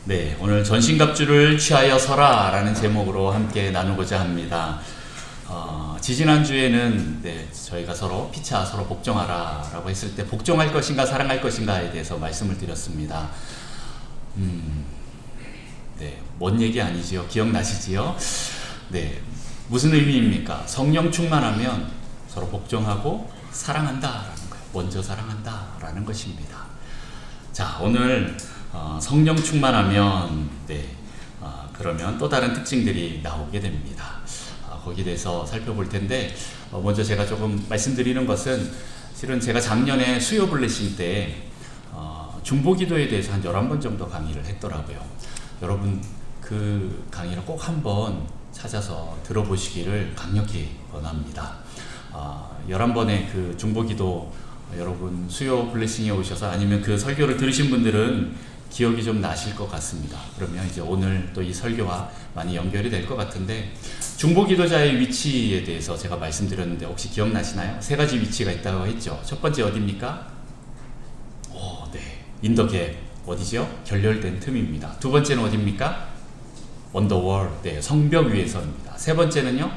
네, 오늘 전신갑주를 취하여 서라 라는 제목으로 함께 나누고자 합니다. 지지난주에는 저희가 서로 피차 서로 복종하라 라고 했을 때 복종할 것인가 사랑할 것인가에 대해서 말씀을 드렸습니다. 네, 먼 얘기 아니지요? 기억나시지요? 네, 무슨 의미입니까? 성령 충만하면 서로 복종하고 사랑한다 라는 거예요. 먼저 사랑한다 라는 것입니다. 자, 오늘 성령 충만하면 그러면 또 다른 특징들이 나오게 됩니다. 거기에 대해서 살펴볼 텐데 먼저 제가 조금 말씀드리는 것은 실은 제가 작년에 수요 블레싱 때 중보기도에 대해서 한 11번 정도 강의를 했더라고요. 여러분 그 강의를 꼭 한번 찾아서 들어보시기를 강력히 권합니다. 11번의 그 중보기도 여러분 수요 블레싱에 오셔서 아니면 그 설교를 들으신 분들은 기억이 좀 나실 것 같습니다. 그러면 이제 오늘 또 이 설교와 많이 연결이 될 것 같은데 중보기도자의 위치에 대해서 제가 말씀드렸는데 혹시 기억나시나요? 세 가지 위치가 있다고 했죠. 첫 번째 어디입니까? 인더갭 어디죠? 결렬된 틈입니다. 두 번째는 어디입니까? On the wall, 성벽 위에서입니다. 세 번째는요?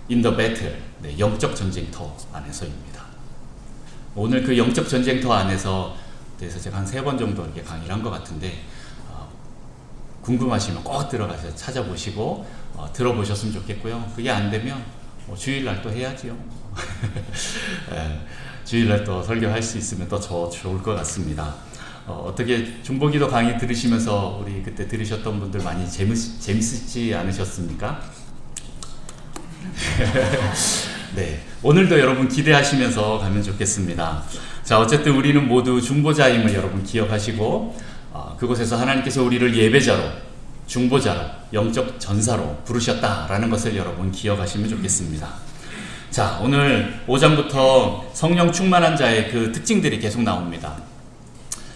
In the battle, 영적 전쟁터 안에서입니다. 오늘 그 영적 전쟁터 안에서 대해서 제가 한 3번 정도 이렇게 강의를 한 것 같은데 궁금하시면 꼭 들어가서 찾아보시고 들어보셨으면 좋겠고요. 그게 안 되면 주일날 또 해야지요. 주일날 또 설교할 수 있으면 또 좋을 것 같습니다. 어떻게 중보기도 강의 들으시면서 우리 그때 들으셨던 분들 많이 재밌지 않으셨습니까? 네, 오늘도 여러분 기대하시면서 가면 좋겠습니다. 자, 어쨌든 우리는 모두 중보자임을 여러분 기억하시고 그곳에서 하나님께서 우리를 예배자로, 중보자로, 영적 전사로 부르셨다라는 것을 여러분 기억하시면 좋겠습니다. 자, 오늘 5장부터 성령 충만한 자의 그 특징들이 계속 나옵니다.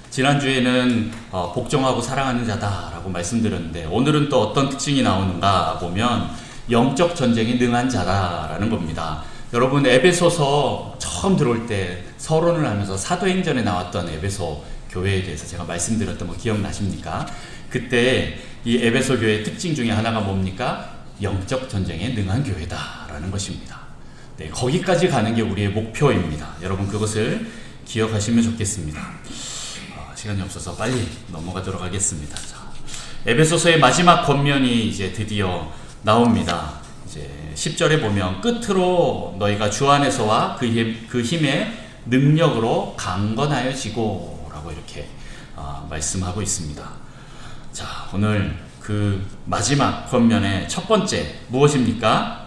지난주에는 복종하고 사랑하는 자다라고 말씀드렸는데 오늘은 또 어떤 특징이 나오는가 보면 영적 전쟁에 능한 자다라는 겁니다. 여러분 에베소서 처음 들어올 때 서론을 하면서 사도행전에 나왔던 에베소 교회에 대해서 제가 말씀드렸던 거 기억나십니까? 그때 이 에베소 교회의 특징 중에 하나가 뭡니까? 영적 전쟁에 능한 교회다라는 것입니다. 네, 거기까지 가는 게 우리의 목표입니다. 여러분 그것을 기억하시면 좋겠습니다. 시간이 없어서 빨리 넘어가도록 하겠습니다. 자, 에베소서의 마지막 권면이 이제 드디어 나옵니다. 이제 10절에 보면 끝으로 너희가 주 안에서와 그 힘의 능력으로 강건하여지고 라고 이렇게 말씀하고 있습니다. 자, 오늘 그 마지막 권면의 첫 번째 무엇입니까?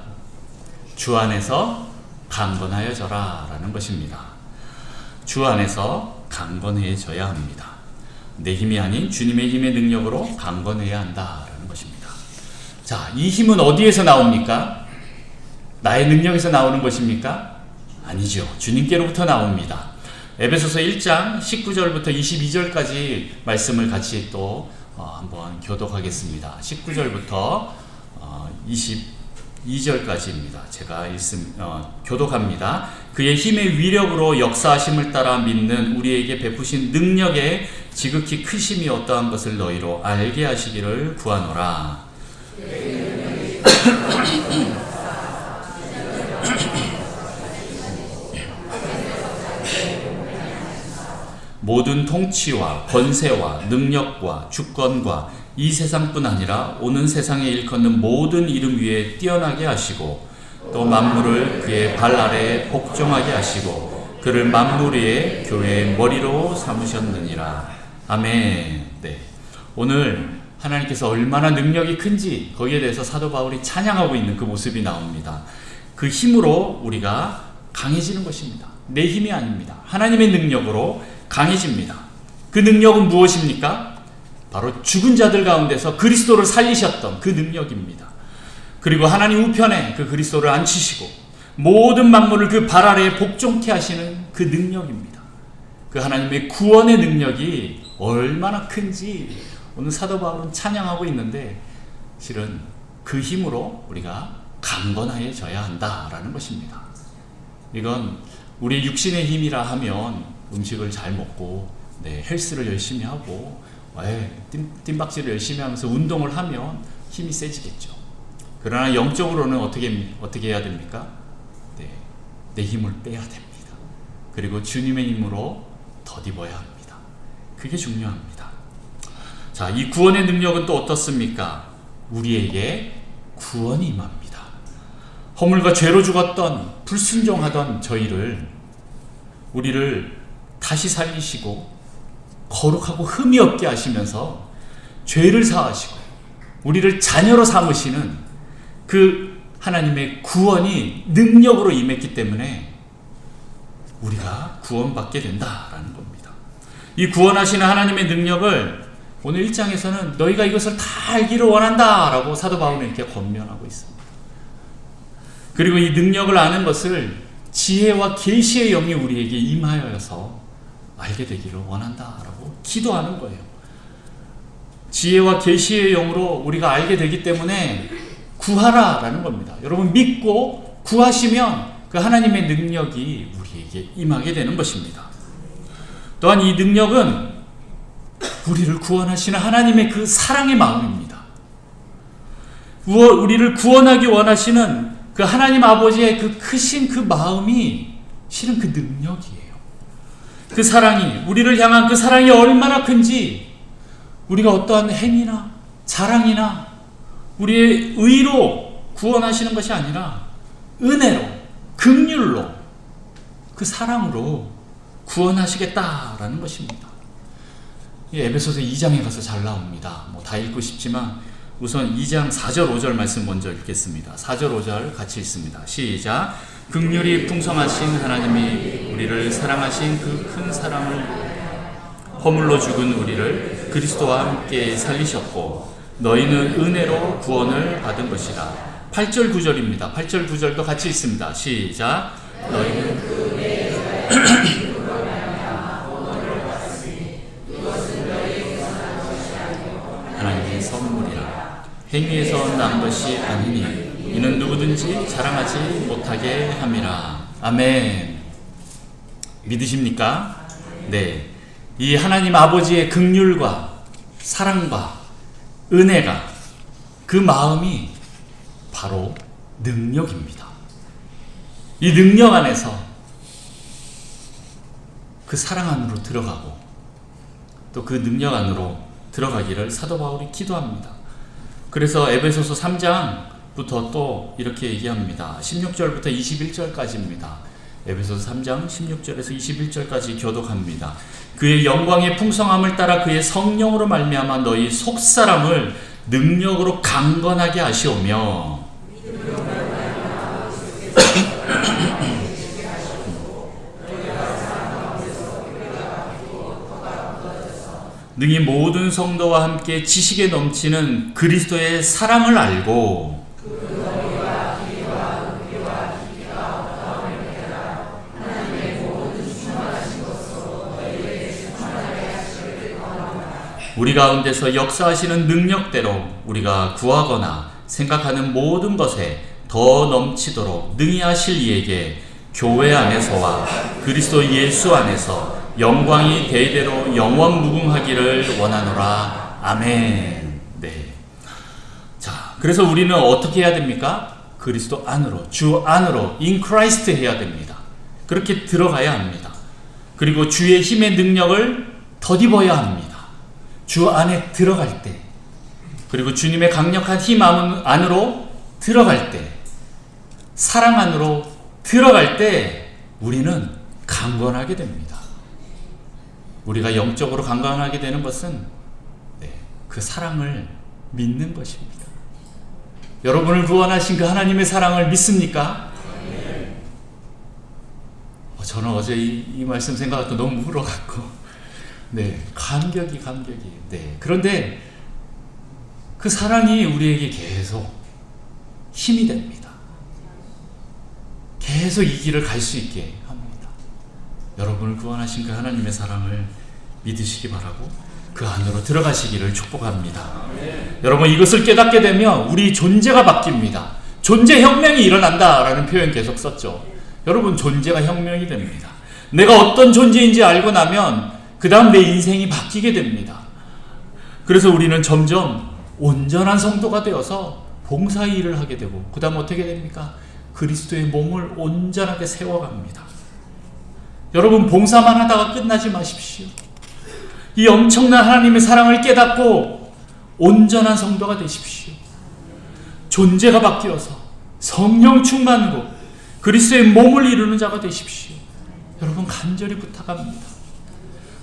주 안에서 강건하여져라 라는 것입니다. 주 안에서 강건해져야 합니다. 내 힘이 아닌 주님의 힘의 능력으로 강건해야 한다라는 것입니다. 자, 이 힘은 어디에서 나옵니까? 나의 능력에서 나오는 것입니까? 아니죠. 주님께로부터 나옵니다. 에베소서 1장 19절부터 22절까지 말씀을 같이 또 한번 교독하겠습니다. 19절부터 22절까지입니다. 제가 교독합니다. 그의 힘의 위력으로 역사하심을 따라 믿는 우리에게 베푸신 능력의 지극히 크심이 어떠한 것을 너희로 알게 하시기를 구하노라. 모든 통치와 권세와 능력과 주권과 이 세상뿐 아니라 오는 세상에 일컫는 모든 이름 위에 뛰어나게 하시고 또 만물을 그의 발 아래에 복종하게 하시고 그를 만물 위에 교회의 머리로 삼으셨느니라. 아멘. 네. 오늘 하나님께서 얼마나 능력이 큰지 거기에 대해서 사도 바울이 찬양하고 있는 그 모습이 나옵니다. 그 힘으로 우리가 강해지는 것입니다. 내 힘이 아닙니다. 하나님의 능력으로 강해집니다. 그 능력은 무엇입니까? 바로 죽은 자들 가운데서 그리스도를 살리셨던 그 능력입니다. 그리고 하나님 우편에 그 그리스도를 앉히시고 모든 만물을 그 발 아래에 복종케 하시는 그 능력입니다. 그 하나님의 구원의 능력이 얼마나 큰지 오늘 사도 바울은 찬양하고 있는데 실은 그 힘으로 우리가 강건해져야 한다라는 것입니다. 이건 우리 육신의 힘이라 하면 음식을 잘 먹고 헬스를 열심히 하고 뜀박질을 열심히 하면서 운동을 하면 힘이 세지겠죠. 그러나 영적으로는 어떻게 해야 됩니까? 내 힘을 빼야 됩니다. 그리고 주님의 힘으로 덧입어야 합니다. 그게 중요합니다. 자, 이 구원의 능력은 또 어떻습니까? 우리에게 구원이 임합니다. 허물과 죄로 죽었던 불순종하던 우리를 다시 살리시고 거룩하고 흠이 없게 하시면서 죄를 사하시고 우리를 자녀로 삼으시는 그 하나님의 구원이 능력으로 임했기 때문에 우리가 구원받게 된다라는 겁니다. 이 구원하시는 하나님의 능력을 오늘 1장에서는 너희가 이것을 다 알기를 원한다 라고 사도 바울은 이렇게 권면하고 있습니다. 그리고 이 능력을 아는 것을 지혜와 계시의 영이 우리에게 임하여서 알게 되기를 원한다 라고 기도하는 거예요. 지혜와 계시의 영으로 우리가 알게 되기 때문에 구하라 라는 겁니다. 여러분, 믿고 구하시면 그 하나님의 능력이 우리에게 임하게 되는 것입니다. 또한 이 능력은 우리를 구원하시는 하나님의 그 사랑의 마음입니다. 우리를 구원하기 원하시는 그 하나님 아버지의 그 크신 그 마음이 실은 그 능력이에요. 그 사랑이, 우리를 향한 그 사랑이 얼마나 큰지 우리가 어떠한 행위나 자랑이나 우리의 의로 구원하시는 것이 아니라 은혜로, 긍휼로, 그 사랑으로 구원하시겠다라는 것입니다. 에베소서 2장에 가서 잘 나옵니다. 다 읽고 싶지만 우선 2장 4절 5절 말씀 먼저 읽겠습니다. 4절 5절 같이 읽습니다. 시작. 긍휼이 풍성하신 하나님이 우리를 사랑하신 그 큰 사랑을 허물로 죽은 우리를 그리스도와 함께 살리셨고 너희는 은혜로 구원을 받은 것이라. 8절 9절입니다. 8절 9절도 같이 읽습니다. 시작. 너희는 그 은혜에 하나님의 선물이라. 행위에서 난 것이 아니니 이는 누구든지 자랑하지 못하게 함이라. 아멘. 믿으십니까? 네. 이 하나님 아버지의 긍휼과 사랑과 은혜가, 그 마음이 바로 능력입니다. 이 능력 안에서 그 사랑 안으로 들어가고 또 그 능력 안으로 들어가기를 사도 바울이 기도합니다. 그래서 에베소서 3장부터 또 이렇게 얘기합니다. 16절부터 21절까지입니다. 에베소서 3장 16절에서 21절까지 교독합니다. 그의 영광의 풍성함을 따라 그의 성령으로 말미암아 너희 속사람을 능력으로 강건하게 하시오며 능히 모든 성도와 함께 지식에 넘치는 그리스도의 사랑을 알고 우리 가운데서 역사하시는 능력대로 우리가 구하거나 생각하는 모든 것에 더 넘치도록 능히 하실 이에게 교회 안에서와 그리스도 예수 안에서 영광이 대대로 영원 무궁하기를 원하노라. 아멘. 네. 자, 그래서 우리는 어떻게 해야 됩니까? 그리스도 안으로, 주 안으로, in Christ 해야 됩니다. 그렇게 들어가야 합니다. 그리고 주의 힘의 능력을 덧입어야 합니다. 주 안에 들어갈 때, 그리고 주님의 강력한 힘 안으로 들어갈 때, 사랑 안으로 들어갈 때 우리는 강건하게 됩니다. 우리가 영적으로 강건하게 되는 것은 그 사랑을 믿는 것입니다. 여러분을 구원하신 그 하나님의 사랑을 믿습니까? 저는 어제 이 말씀 생각하고 너무 울어갖고 감격이. 그런데 그 사랑이 우리에게 계속 힘이 됩니다. 계속 이 길을 갈 수 있게 합니다. 여러분을 구원하신 그 하나님의 사랑을 믿으시기 바라고 그 안으로 들어가시기를 축복합니다. 여러분, 이것을 깨닫게 되면 우리 존재가 바뀝니다. 존재 혁명이 일어난다라는 표현 계속 썼죠. 여러분, 존재가 혁명이 됩니다. 내가 어떤 존재인지 알고 나면 그 다음 내 인생이 바뀌게 됩니다. 그래서 우리는 점점 온전한 성도가 되어서 봉사의 일을 하게 되고, 그 다음 어떻게 됩니까? 그리스도의 몸을 온전하게 세워갑니다. 여러분, 봉사만 하다가 끝나지 마십시오. 이 엄청난 하나님의 사랑을 깨닫고 온전한 성도가 되십시오. 존재가 바뀌어서 성령 충만으로 그리스도의 몸을 이루는 자가 되십시오. 여러분, 간절히 부탁합니다.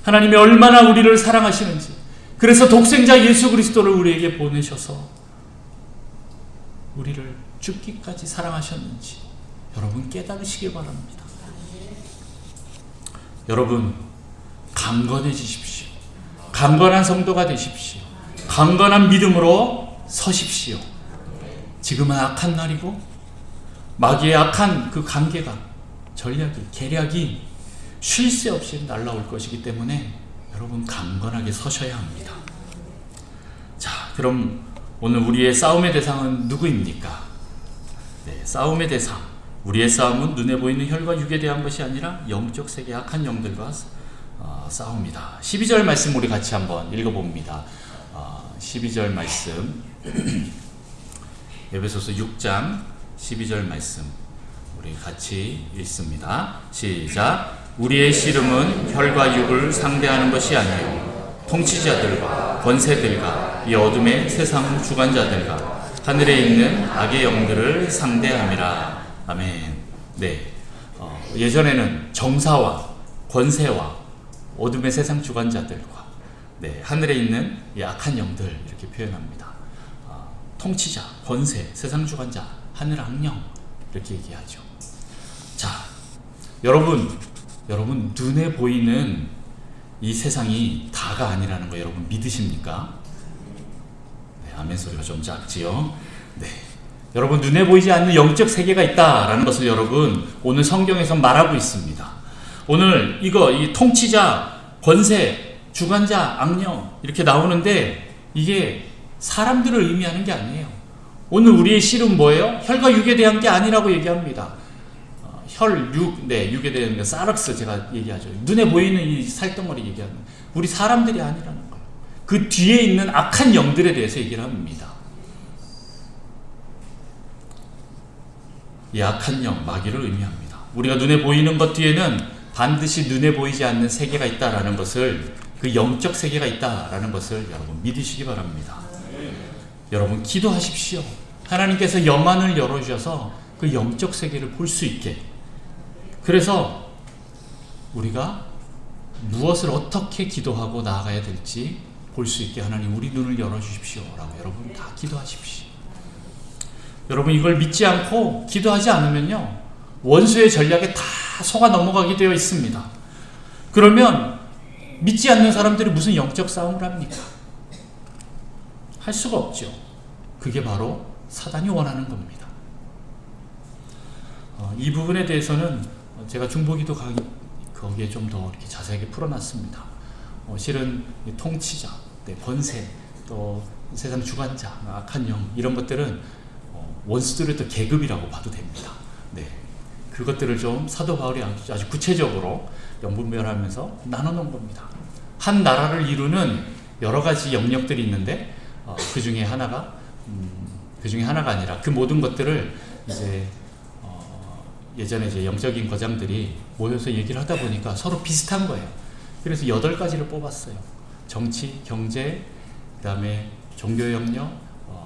하나님이 얼마나 우리를 사랑하시는지, 그래서 독생자 예수 그리스도를 우리에게 보내셔서 우리를 죽기까지 사랑하셨는지 여러분 깨달으시기 바랍니다. 여러분, 강건해지십시오. 강건한 성도가 되십시오. 강건한 믿음으로 서십시오. 지금은 악한 날이고 마귀의 악한 그 관계가, 전략이, 계략이 쉴 새 없이 날아올 것이기 때문에 여러분 강건하게 서셔야 합니다. 자, 그럼 오늘 우리의 싸움의 대상은 누구입니까? 네, 싸움의 대상. 우리의 싸움은 눈에 보이는 혈과 육에 대한 것이 아니라 영적 세계 악한 영들과 싸웁니다. 12절 말씀 우리 같이 한번 읽어봅니다. 12절 말씀 에베소서 6장 12절 말씀 우리 같이 읽습니다. 시작. 우리의 씨름은 혈과 육을 상대하는 것이 아니요 통치자들과 권세들과 이 어둠의 세상 주관자들과 하늘에 있는 악의 영들을 상대함이라. 아멘. 네, 예전에는 정사와 권세와 어둠의 세상 주관자들과 하늘에 있는 이 악한 영들 이렇게 표현합니다. 통치자, 권세, 세상 주관자, 하늘 악령 이렇게 얘기하죠. 자, 여러분 눈에 보이는 이 세상이 다가 아니라는 거 여러분 믿으십니까? 네, 아멘 소리가 좀 작지요. 네, 여러분 눈에 보이지 않는 영적 세계가 있다라는 것을 여러분 오늘 성경에서 말하고 있습니다. 오늘 이 통치자, 권세, 주관자, 악령 이렇게 나오는데 이게 사람들을 의미하는 게 아니에요. 오늘 우리의 씨름 뭐예요? 혈과 육에 대한 게 아니라고 얘기합니다. 혈, 육, 육에 대한 사락스 제가 얘기하죠. 눈에 보이는 이 살덩어리 얘기하는 우리 사람들이 아니라는 거예요. 그 뒤에 있는 악한 영들에 대해서 얘기를 합니다. 이 악한 영, 마귀를 의미합니다. 우리가 눈에 보이는 것 뒤에는 반드시 눈에 보이지 않는 세계가 있다라는 것을, 그 영적 세계가 있다라는 것을 여러분 믿으시기 바랍니다. 여러분 기도하십시오. 하나님께서 영안을 열어주셔서 그 영적 세계를 볼 수 있게, 그래서 우리가 무엇을 어떻게 기도하고 나아가야 될지 볼 수 있게 하나님 우리 눈을 열어주십시오 라고 여러분 다 기도하십시오. 여러분 이걸 믿지 않고 기도하지 않으면요 원수의 전략에 다 속아 넘어가게 되어 있습니다. 그러면 믿지 않는 사람들이 무슨 영적 싸움을 합니까? 할 수가 없죠. 그게 바로 사단이 원하는 겁니다. 이 부분에 대해서는 제가 중보기도 거기에 좀 더 이렇게 자세하게 풀어놨습니다. 실은 통치자, 권세, 또 세상 주관자, 악한 영 이런 것들은 원수들의 또 계급이라고 봐도 됩니다. 네, 그것들을 좀 사도 바울이 아주 구체적으로 영분별하면서 나눠놓은 겁니다. 한 나라를 이루는 여러 가지 영역들이 있는데 그 중에 하나가 아니라 그 모든 것들을 이제 예전에 이제 영적인 거장들이 모여서 얘기를 하다 보니까 서로 비슷한 거예요. 그래서 8가지를 뽑았어요. 정치, 경제, 그 다음에 종교 영역,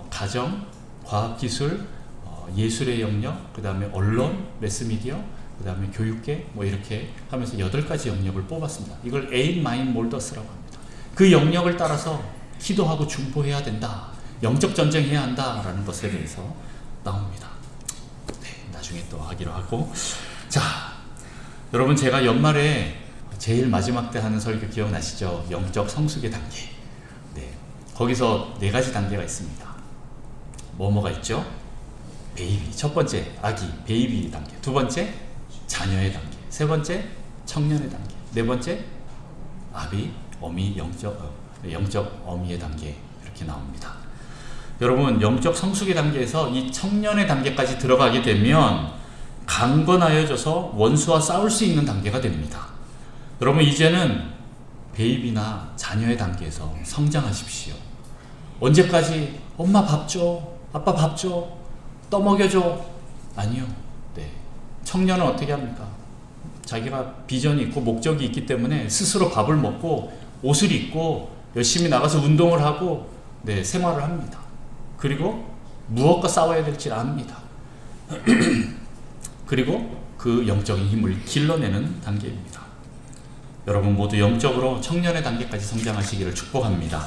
가정, 과학기술, 예술의 영역, 그 다음에 언론, 매스미디어, 그 다음에 교육계 이렇게 하면서 8가지 영역을 뽑았습니다. 이걸 에인 마인 몰더스라고 합니다. 그 영역을 따라서 기도하고 중보해야 된다, 영적 전쟁해야 한다라는 것에 대해서 나옵니다. 나중에 또 하기로 하고. 자, 여러분 제가 연말에 제일 마지막 때 하는 설교 기억나시죠? 영적 성숙의 단계. 네, 거기서 4가지 단계가 있습니다. 뭐가 있죠? 베이비, 첫 번째 아기, 베이비 단계. 두 번째 자녀의 단계. 세 번째 청년의 단계. 네 번째 아비, 어미, 영적 어미의 단계. 이렇게 나옵니다. 여러분 영적 성숙의 단계에서 이 청년의 단계까지 들어가게 되면 강건하여져서 원수와 싸울 수 있는 단계가 됩니다. 여러분 이제는 베이비나 자녀의 단계에서 성장하십시오. 언제까지 엄마 밥 줘, 아빠 밥 줘, 떠먹여줘? 아니요. 네. 청년은 어떻게 합니까? 자기가 비전이 있고 목적이 있기 때문에 스스로 밥을 먹고 옷을 입고 열심히 나가서 운동을 하고 네, 생활을 합니다. 그리고 무엇과 싸워야 될지 압니다. 그리고 그 영적인 힘을 길러내는 단계입니다. 여러분 모두 영적으로 청년의 단계까지 성장하시기를 축복합니다.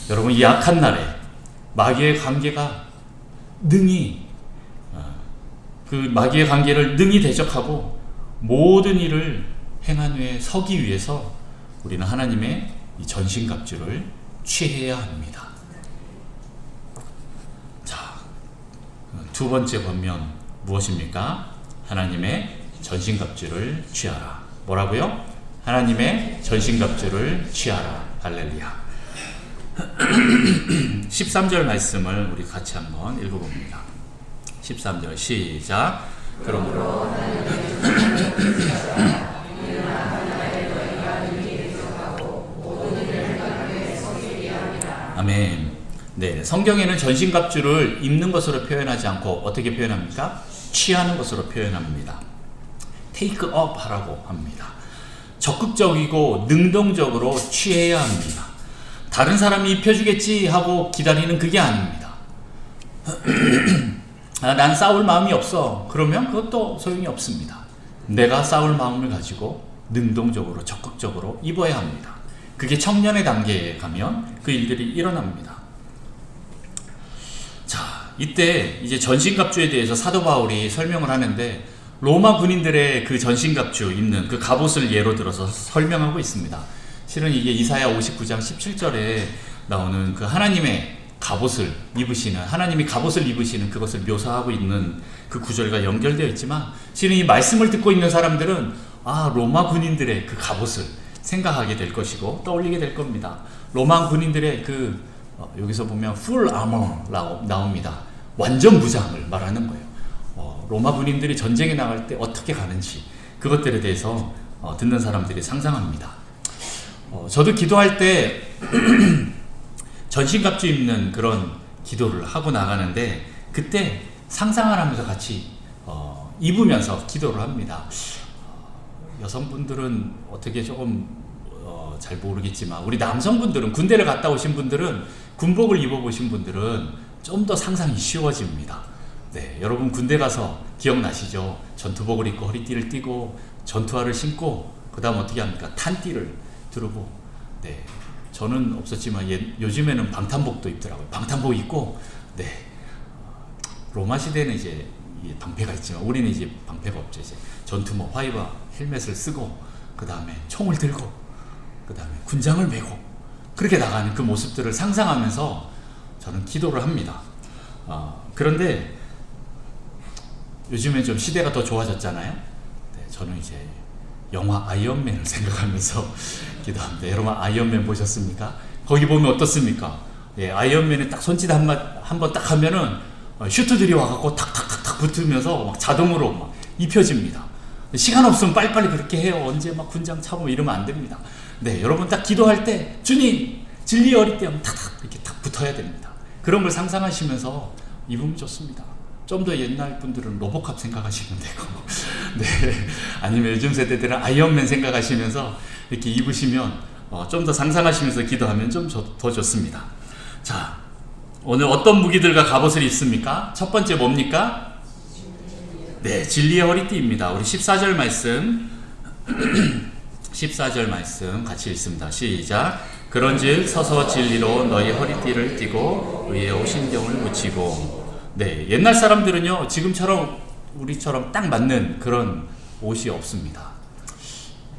여러분 이 악한 날에 마귀의 관계가 능히 그 마귀의 관계를 능히 대적하고 모든 일을 행한 후에 서기 위해서 우리는 하나님의 이 전신갑주를 취해야 합니다. 자, 두 번째 권면 무엇입니까? 하나님의 전신갑주를 취하라. 뭐라고요? 하나님의 전신갑주를 취하라. 할렐루야. 13절 말씀을 우리 같이 한번 읽어봅니다. 13절 시작. 그러므로 아멘. 네, 성경에는 전신갑주를 입는 것으로 표현하지 않고 어떻게 표현합니까? 취하는 것으로 표현합니다. take up 하라고 합니다. 적극적이고 능동적으로 취해야 합니다. 다른 사람이 입혀주겠지 하고 기다리는 그게 아닙니다. 난 싸울 마음이 없어. 그러면 그것도 소용이 없습니다. 내가 싸울 마음을 가지고 능동적으로 적극적으로 입어야 합니다. 그게 청년의 단계에 가면 그 일들이 일어납니다. 자, 이때 이제 전신갑주에 대해서 사도 바울이 설명을 하는데 로마 군인들의 그 전신갑주 입는 그 갑옷을 예로 들어서 설명하고 있습니다. 실은 이게 이사야 59장 17절에 나오는 그 하나님의 갑옷을 입으시는, 하나님이 갑옷을 입으시는 그것을 묘사하고 있는 그 구절과 연결되어 있지만 실은 이 말씀을 듣고 있는 사람들은 로마 군인들의 그 갑옷을 생각하게 될 것이고 떠올리게 될 겁니다. 로마 군인들의 여기서 보면 full armor라고 나옵니다. 완전 무장을 말하는 거예요. 로마 군인들이 전쟁에 나갈 때 어떻게 가는지 그것들에 대해서 듣는 사람들이 상상합니다. 저도 기도할 때 전신갑주 입는 그런 기도를 하고 나가는데 그때 상상을 하면서 같이 입으면서 기도를 합니다. 여성분들은 어떻게 조금 잘 모르겠지만 우리 남성분들은 군대를 갔다 오신 분들은 군복을 입어보신 분들은 좀 더 상상이 쉬워집니다. 네, 여러분 군대 가서 기억나시죠? 전투복을 입고 허리띠를 띠고 전투화를 신고 그 다음 어떻게 합니까? 탄띠를 두르고 네, 저는 없었지만 요즘에는 방탄복도 입더라고요. 방탄복 입고 네, 로마 시대는 이제 방패가 있지만 우리는 이제 방패가 없죠. 이제 전투모 화이바 헬멧을 쓰고 그 다음에 총을 들고 그 다음에 군장을 메고 그렇게 나가는 그 모습들을 상상하면서 저는 기도를 합니다. 그런데 요즘에 좀 시대가 더 좋아졌잖아요. 네, 저는 이제 영화 아이언맨을 생각하면서 기도합니다. 여러분 아이언맨 보셨습니까? 거기 보면 어떻습니까? 예, 아이언맨이 딱 손짓 한번 딱 하면은 슈트들이 와갖고 탁탁탁탁 붙으면서 막 자동으로 막 입혀집니다. 시간 없으면 빨리빨리 그렇게 해요. 언제 막 군장 차고 이러면 안 됩니다. 네, 여러분 딱 기도할 때 주님 진리의 허리띠 하면 탁탁 이렇게 탁 붙어야 됩니다. 그런 걸 상상하시면서 입으면 좋습니다. 좀 더 옛날 분들은 로보캅 생각하시면 되고 네, 아니면 요즘 세대들은 아이언맨 생각하시면서 이렇게 입으시면 좀 더 상상하시면서 기도하면 좀 더 좋습니다. 자, 오늘 어떤 무기들과 갑옷을 입습니까? 첫 번째 뭡니까? 네, 진리의 허리띠입니다. 우리 14절 말씀 14절 말씀 같이 읽습니다. 시작. 그런즉 서서 진리로 너희 허리띠를 띠고 의에 오신경을 묻히고. 네, 옛날 사람들은요 지금처럼 우리처럼 딱 맞는 그런 옷이 없습니다.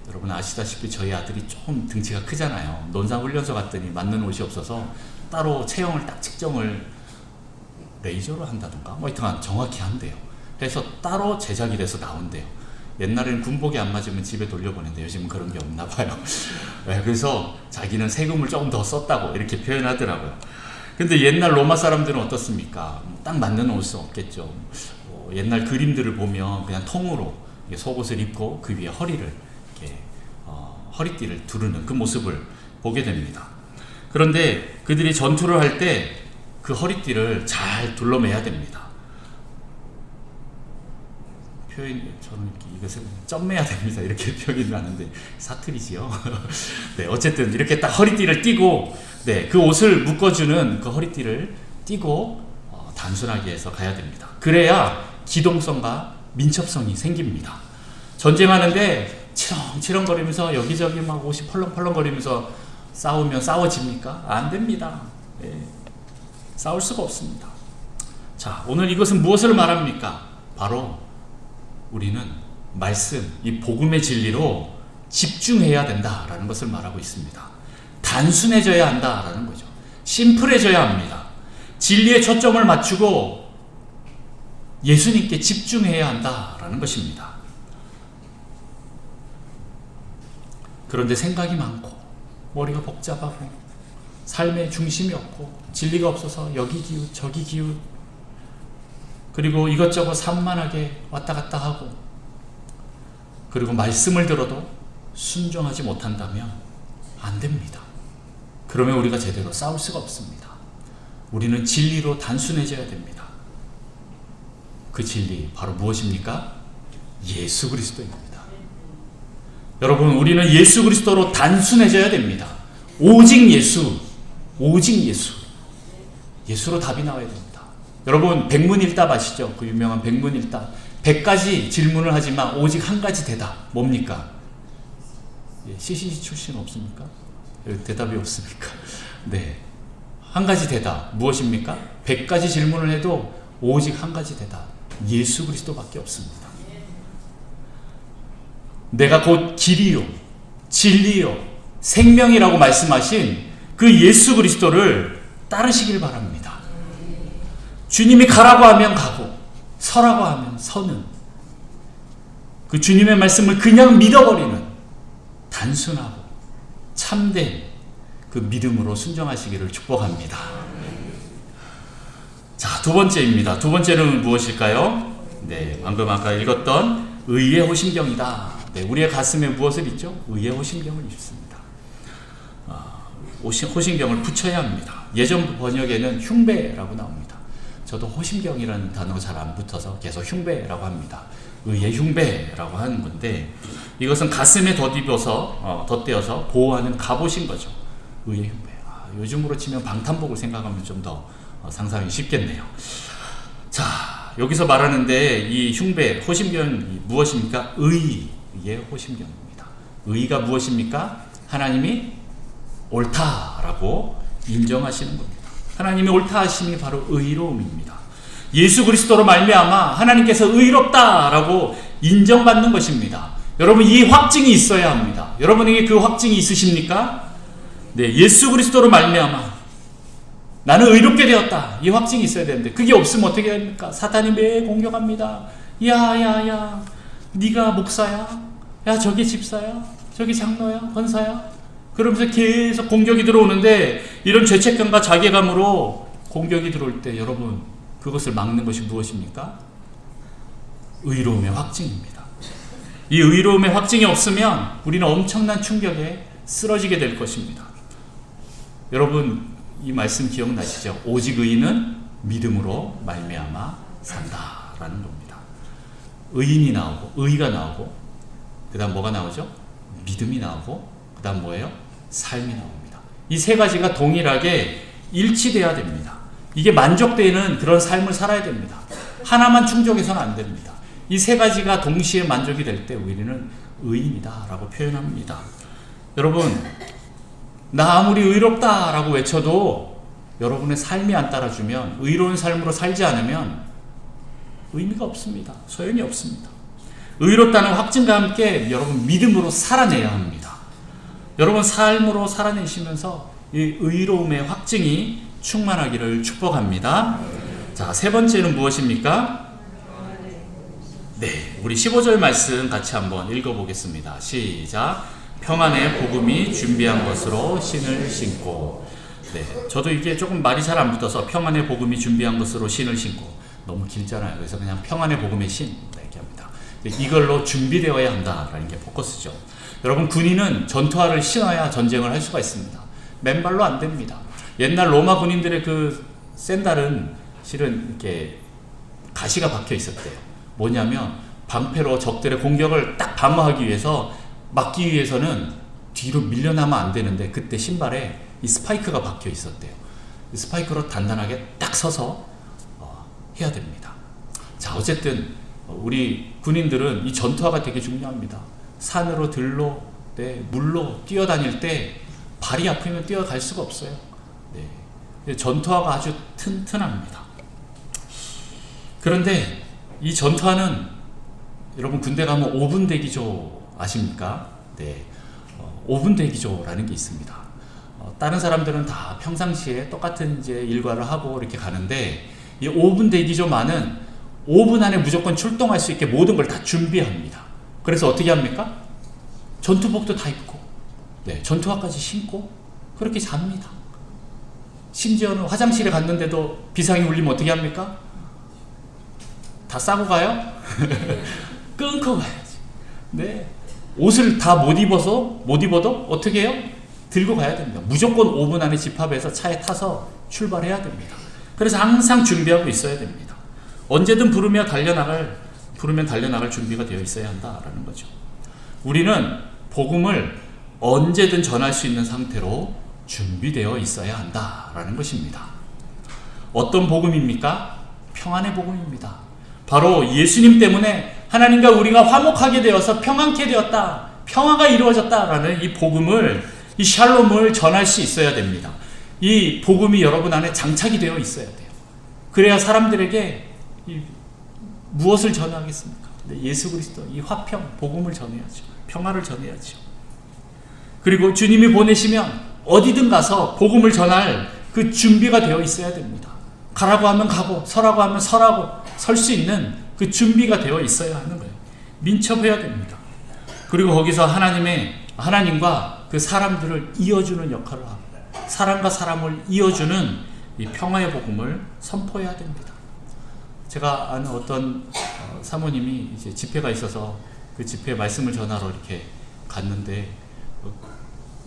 여러분 아시다시피 저희 아들이 조금 등치가 크잖아요. 논산훈련소 갔더니 맞는 옷이 없어서 따로 체형을 딱 측정을 레이저로 한다던가 뭐 하여튼 정확히 한대요. 그래서 따로 제작이 돼서 나온대요. 옛날에는 군복이 안 맞으면 집에 돌려보냈는데 요즘은 그런 게 없나 봐요. 네, 그래서 자기는 세금을 조금 더 썼다고 이렇게 표현하더라고요. 근데 옛날 로마 사람들은 어떻습니까? 딱 맞는 옷은 없겠죠. 옛날 그림들을 보면 그냥 통으로 속옷을 입고 그 위에 허리를 이렇게 허리띠를 두르는 그 모습을 보게 됩니다. 그런데 그들이 전투를 할 때 그 허리띠를 잘 둘러매야 됩니다. 표현, 저는 이것을 점 매야 됩니다. 이렇게 표현을 하는데 사투리지요. 네, 어쨌든 이렇게 딱 허리띠를 띠고, 네, 그 옷을 묶어주는 그 허리띠를 띠고 단순하게 해서 가야 됩니다. 그래야 기동성과 민첩성이 생깁니다. 전쟁하는데 치렁치렁거리면서 여기저기 막 옷이 펄렁펄렁거리면서 싸우면 싸워집니까? 안 됩니다. 네, 싸울 수가 없습니다. 자, 오늘 이것은 무엇을 말합니까? 바로 우리는 말씀, 이 복음의 진리로 집중해야 된다라는 것을 말하고 있습니다. 단순해져야 한다라는 거죠. 심플해져야 합니다. 진리에 초점을 맞추고 예수님께 집중해야 한다라는 것입니다. 그런데 생각이 많고 머리가 복잡하고 삶의 중심이 없고 진리가 없어서 여기 기웃 저기 기웃, 그리고 이것저것 산만하게 왔다 갔다 하고, 그리고 말씀을 들어도 순종하지 못한다면 안 됩니다. 그러면 우리가 제대로 싸울 수가 없습니다. 우리는 진리로 단순해져야 됩니다. 그 진리 바로 무엇입니까? 예수 그리스도입니다. 여러분, 우리는 예수 그리스도로 단순해져야 됩니다. 오직 예수, 오직 예수. 예수로 답이 나와야 됩니다. 여러분, 백문일답 아시죠? 그 유명한 백문일답. 100가지 질문을 하지만 오직 한 가지 대답. 뭡니까? CCC 출신 없습니까? 대답이 없습니까? 네. 한 가지 대답. 무엇입니까? 100가지 질문을 해도 오직 한 가지 대답. 예수 그리스도밖에 없습니다. 내가 곧 길이요, 진리요, 생명이라고 말씀하신 그 예수 그리스도를 따르시길 바랍니다. 주님이 가라고 하면 가고 서라고 하면 서는, 그 주님의 말씀을 그냥 믿어버리는 단순하고 참된 그 믿음으로 순종하시기를 축복합니다. 자, 두 번째입니다. 두 번째는 무엇일까요? 네, 방금 아까 읽었던 의의 호심경이다. 네, 우리의 가슴에 무엇을 있죠? 의의 호심경을 입습니다. 호심경을 붙여야 합니다. 예전 번역에는 흉배라고 나옵니다. 저도 호심경이라는 단어가 잘 안 붙어서 계속 흉배라고 합니다. 의의 흉배라고 하는 건데, 이것은 가슴에 덧대어서 보호하는 갑옷인 거죠. 의의 흉배. 요즘으로 치면 방탄복을 생각하면 좀 더 상상이 쉽겠네요. 자, 여기서 말하는데 이 흉배, 호심경이 무엇입니까? 의의 호심경입니다. 의가 무엇입니까? 하나님이 옳다라고 인정하시는 겁니다. 하나님이 옳다 하심이 바로 의로움입니다. 예수 그리스도로 말미암아 하나님께서 의롭다라고 인정받는 것입니다. 여러분, 이 확증이 있어야 합니다. 여러분에게 그 확증이 있으십니까? 네, 예수 그리스도로 말미암아 나는 의롭게 되었다, 이 확증이 있어야 되는데 그게 없으면 어떻게 됩니까? 사탄이 매일 공격합니다. 야야야, 네가 목사야? 야, 저기 집사야? 저기 장로야? 권사야? 그러면서 계속 공격이 들어오는데, 이런 죄책감과 자괴감으로 공격이 들어올 때 여러분, 그것을 막는 것이 무엇입니까? 의로움의 확증입니다. 이 의로움의 확증이 없으면 우리는 엄청난 충격에 쓰러지게 될 것입니다. 여러분, 이 말씀 기억나시죠? 오직 의인은 믿음으로 말미암아 산다라는 겁니다. 의인이 나오고, 의가 나오고, 그 다음 뭐가 나오죠? 믿음이 나오고, 그 다음 뭐예요? 삶이 나옵니다. 이 세 가지가 동일하게 일치돼야 됩니다. 이게 만족되는 그런 삶을 살아야 됩니다. 하나만 충족해서는 안 됩니다. 이 세 가지가 동시에 만족이 될 때 우리는 의인이다 라고 표현합니다. 여러분, 나 아무리 의롭다라고 외쳐도 여러분의 삶이 안 따라주면, 의로운 삶으로 살지 않으면 의미가 없습니다. 소용이 없습니다. 의롭다는 확증과 함께 여러분 믿음으로 살아내야 합니다. 여러분 삶으로 살아내시면서 이 의로움의 확증이 충만하기를 축복합니다. 자, 세 번째는 무엇입니까? 네, 우리 15절 말씀 같이 한번 읽어보겠습니다. 시작. 평안의 복음이 준비한 것으로 신을 신고. 네, 저도 이게 조금 말이 잘 안 붙어서 평안의 복음이 준비한 것으로 신을 신고, 너무 길잖아요. 그래서 그냥 평안의 복음의 신 이렇게 합니다. 이걸로 준비되어야 한다라는 게 포커스죠. 여러분, 군인은 전투화를 신어야 전쟁을 할 수가 있습니다. 맨발로 안 됩니다. 옛날 로마 군인들의 그 샌달은 실은 이렇게 가시가 박혀 있었대요. 뭐냐면 방패로 적들의 공격을 딱 방어하기 위해서, 막기 위해서는 뒤로 밀려나면 안 되는데, 그때 신발에 이 스파이크가 박혀 있었대요. 이 스파이크로 단단하게 딱 서서 해야 됩니다. 자, 어쨌든 우리 군인들은 이 전투화가 되게 중요합니다. 산으로 들로, 네, 물로 뛰어다닐 때 발이 아프면 뛰어갈 수가 없어요. 네, 전투화가 아주 튼튼합니다. 그런데 이 전투화는 여러분, 군대 가면 5분 대기조 아십니까? 네, 5분 대기조라는 게 있습니다. 다른 사람들은 다 평상시에 똑같은 이제 일과를 하고 이렇게 가는데, 이 5분 대기조만은 5분 안에 무조건 출동할 수 있게 모든 걸 다 준비합니다. 그래서 어떻게 합니까? 전투복도 다 입고, 네, 전투화까지 신고 그렇게 잡니다. 심지어는 화장실에 갔는데도 비상이 울리면 어떻게 합니까? 다 싸고 가요? 끊고 가야지. 네, 옷을 다 못 입어도 어떻게 해요? 들고 가야 됩니다. 무조건 5분 안에 집합해서 차에 타서 출발해야 됩니다. 그래서 항상 준비하고 있어야 됩니다. 언제든 부르면 달려나갈 준비가 되어 있어야 한다라는 거죠. 우리는 복음을 언제든 전할 수 있는 상태로 준비되어 있어야 한다라는 것입니다. 어떤 복음입니까? 평안의 복음입니다. 바로 예수님 때문에 하나님과 우리가 화목하게 되어서 평안케 되었다, 평화가 이루어졌다라는 이 복음을, 이 샬롬을 전할 수 있어야 됩니다. 이 복음이 여러분 안에 장착이 되어 있어야 돼요. 그래야 사람들에게 무엇을 전하겠습니까? 예수 그리스도, 이 화평, 복음을 전해야죠. 평화를 전해야죠. 그리고 주님이 보내시면 어디든 가서 복음을 전할 그 준비가 되어 있어야 됩니다. 가라고 하면 가고, 서라고 하면 서라고, 설 수 있는 그 준비가 되어 있어야 하는 거예요. 민첩해야 됩니다. 그리고 거기서 하나님과 그 사람들을 이어주는 역할을 하고, 사람과 사람을 이어주는 이 평화의 복음을 선포해야 됩니다. 제가 아는 어떤 사모님이 이제 집회가 있어서 그 집회 말씀을 전하러 이렇게 갔는데,